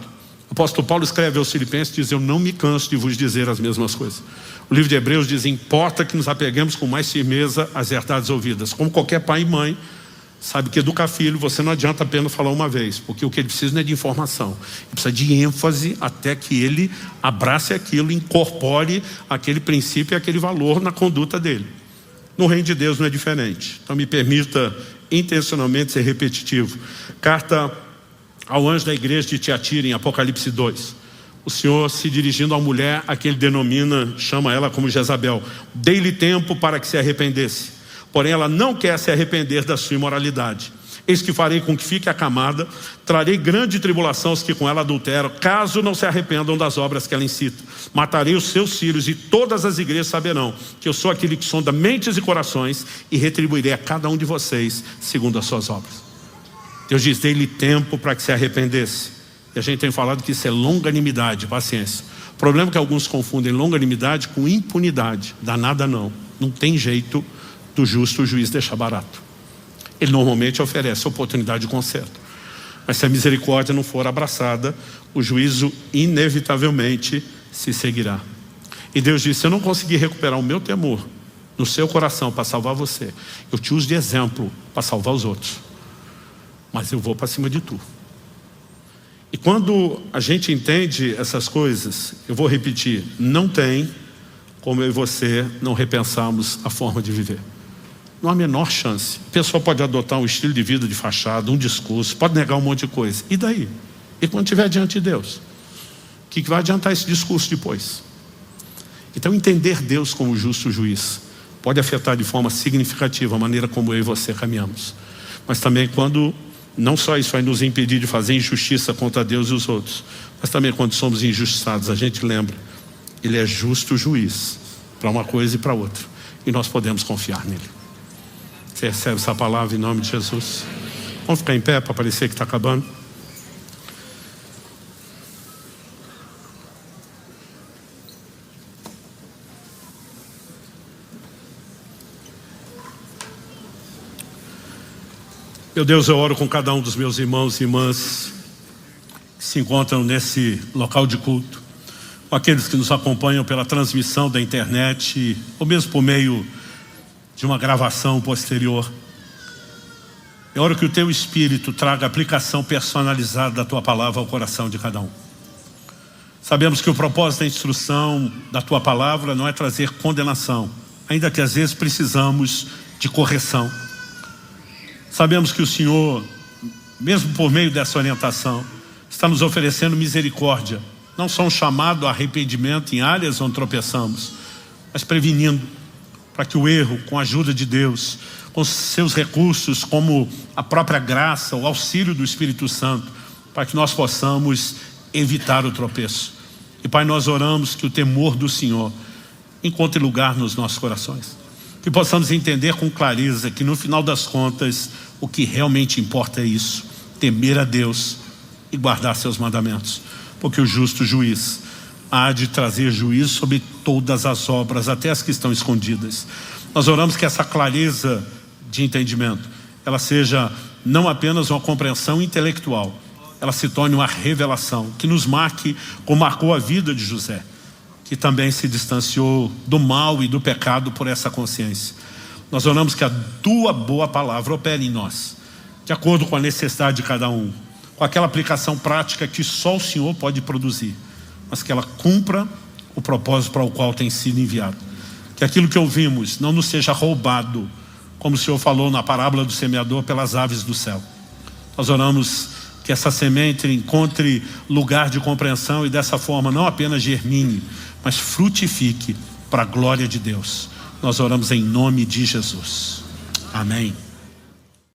O apóstolo Paulo escreve aos Filipenses, diz: eu não me canso de vos dizer as mesmas coisas. O livro de Hebreus diz: importa que nos apeguemos com mais firmeza às verdades ouvidas. Como qualquer pai e mãe sabe que educar filho, você não adianta apenas falar uma vez, porque o que ele precisa não é de informação, ele precisa de ênfase até que ele abrace aquilo, incorpore aquele princípio e aquele valor na conduta dele. No reino de Deus não é diferente. Então me permita intencionalmente ser repetitivo. Carta ao anjo da igreja de Tiatira, em Apocalipse 2. O Senhor, se dirigindo à mulher a que Ele denomina, chama ela como Jezabel: dei-lhe tempo para que se arrependesse, porém ela não quer se arrepender da sua imoralidade. Eis que farei com que fique acamada, trarei grande tribulação aos que com ela adulteram, caso não se arrependam das obras que ela incita. Matarei os seus filhos e todas as igrejas saberão que eu sou aquele que sonda mentes e corações, e retribuirei a cada um de vocês segundo as suas obras. Deus diz: dei-lhe tempo para que se arrependesse. E a gente tem falado que isso é longanimidade, paciência. O problema é que alguns confundem longanimidade com impunidade. Dá nada não. Não tem jeito do justo juiz deixar barato. Ele normalmente oferece oportunidade de conserto. Mas se a misericórdia não for abraçada, o juízo inevitavelmente se seguirá. E Deus disse: se eu não conseguir recuperar o meu temor no seu coração para salvar você, eu te uso de exemplo para salvar os outros, mas eu vou para cima de tu. E quando a gente entende essas coisas, eu vou repetir, não tem como eu e você não repensarmos a forma de viver. Não há a menor chance. A pessoa pode adotar um estilo de vida de fachada, um discurso, pode negar um monte de coisa. E daí? E quando estiver diante de Deus? O que vai adiantar esse discurso depois? Então entender Deus como justo juiz pode afetar de forma significativa a maneira como eu e você caminhamos. Mas também quando, não só isso vai nos impedir de fazer injustiça contra Deus e os outros, mas também quando somos injustiçados, a gente lembra Ele é justo juiz para uma coisa e para outra. E nós podemos confiar nele. Você recebe essa palavra em nome de Jesus? Vamos ficar em pé para parecer que está acabando? Meu Deus, eu oro com cada um dos meus irmãos e irmãs que se encontram nesse local de culto, com aqueles que nos acompanham pela transmissão da internet, ou mesmo por meio de uma gravação posterior. Eu oro que o Teu Espírito traga aplicação personalizada da Tua palavra ao coração de cada um. Sabemos que o propósito da instrução da Tua palavra não é trazer condenação, ainda que às vezes precisamos de correção. Sabemos que o Senhor, mesmo por meio dessa orientação, está nos oferecendo misericórdia, não só um chamado a arrependimento em áreas onde tropeçamos, mas prevenindo para que o erro, com a ajuda de Deus, com seus recursos, como a própria graça, o auxílio do Espírito Santo, para que nós possamos evitar o tropeço. E Pai, nós oramos que o temor do Senhor encontre lugar nos nossos corações. Que possamos entender com clareza que no final das contas, o que realmente importa é isso: temer a Deus e guardar seus mandamentos. Porque o justo juiz há de trazer juízo sobre todas as obras, até as que estão escondidas. Nós oramos que essa clareza de entendimento, ela seja não apenas uma compreensão intelectual, ela se torne uma revelação, que nos marque como marcou a vida de José, que também se distanciou do mal e do pecado por essa consciência. Nós oramos que a Tua boa palavra opere em nós, de acordo com a necessidade de cada um, com aquela aplicação prática que só o Senhor pode produzir, mas que ela cumpra o propósito para o qual tem sido enviado. Que aquilo que ouvimos não nos seja roubado, como o Senhor falou na parábola do semeador, pelas aves do céu. Nós oramos que essa semente encontre lugar de compreensão e dessa forma não apenas germine, mas frutifique para a glória de Deus. Nós oramos em nome de Jesus. Amém.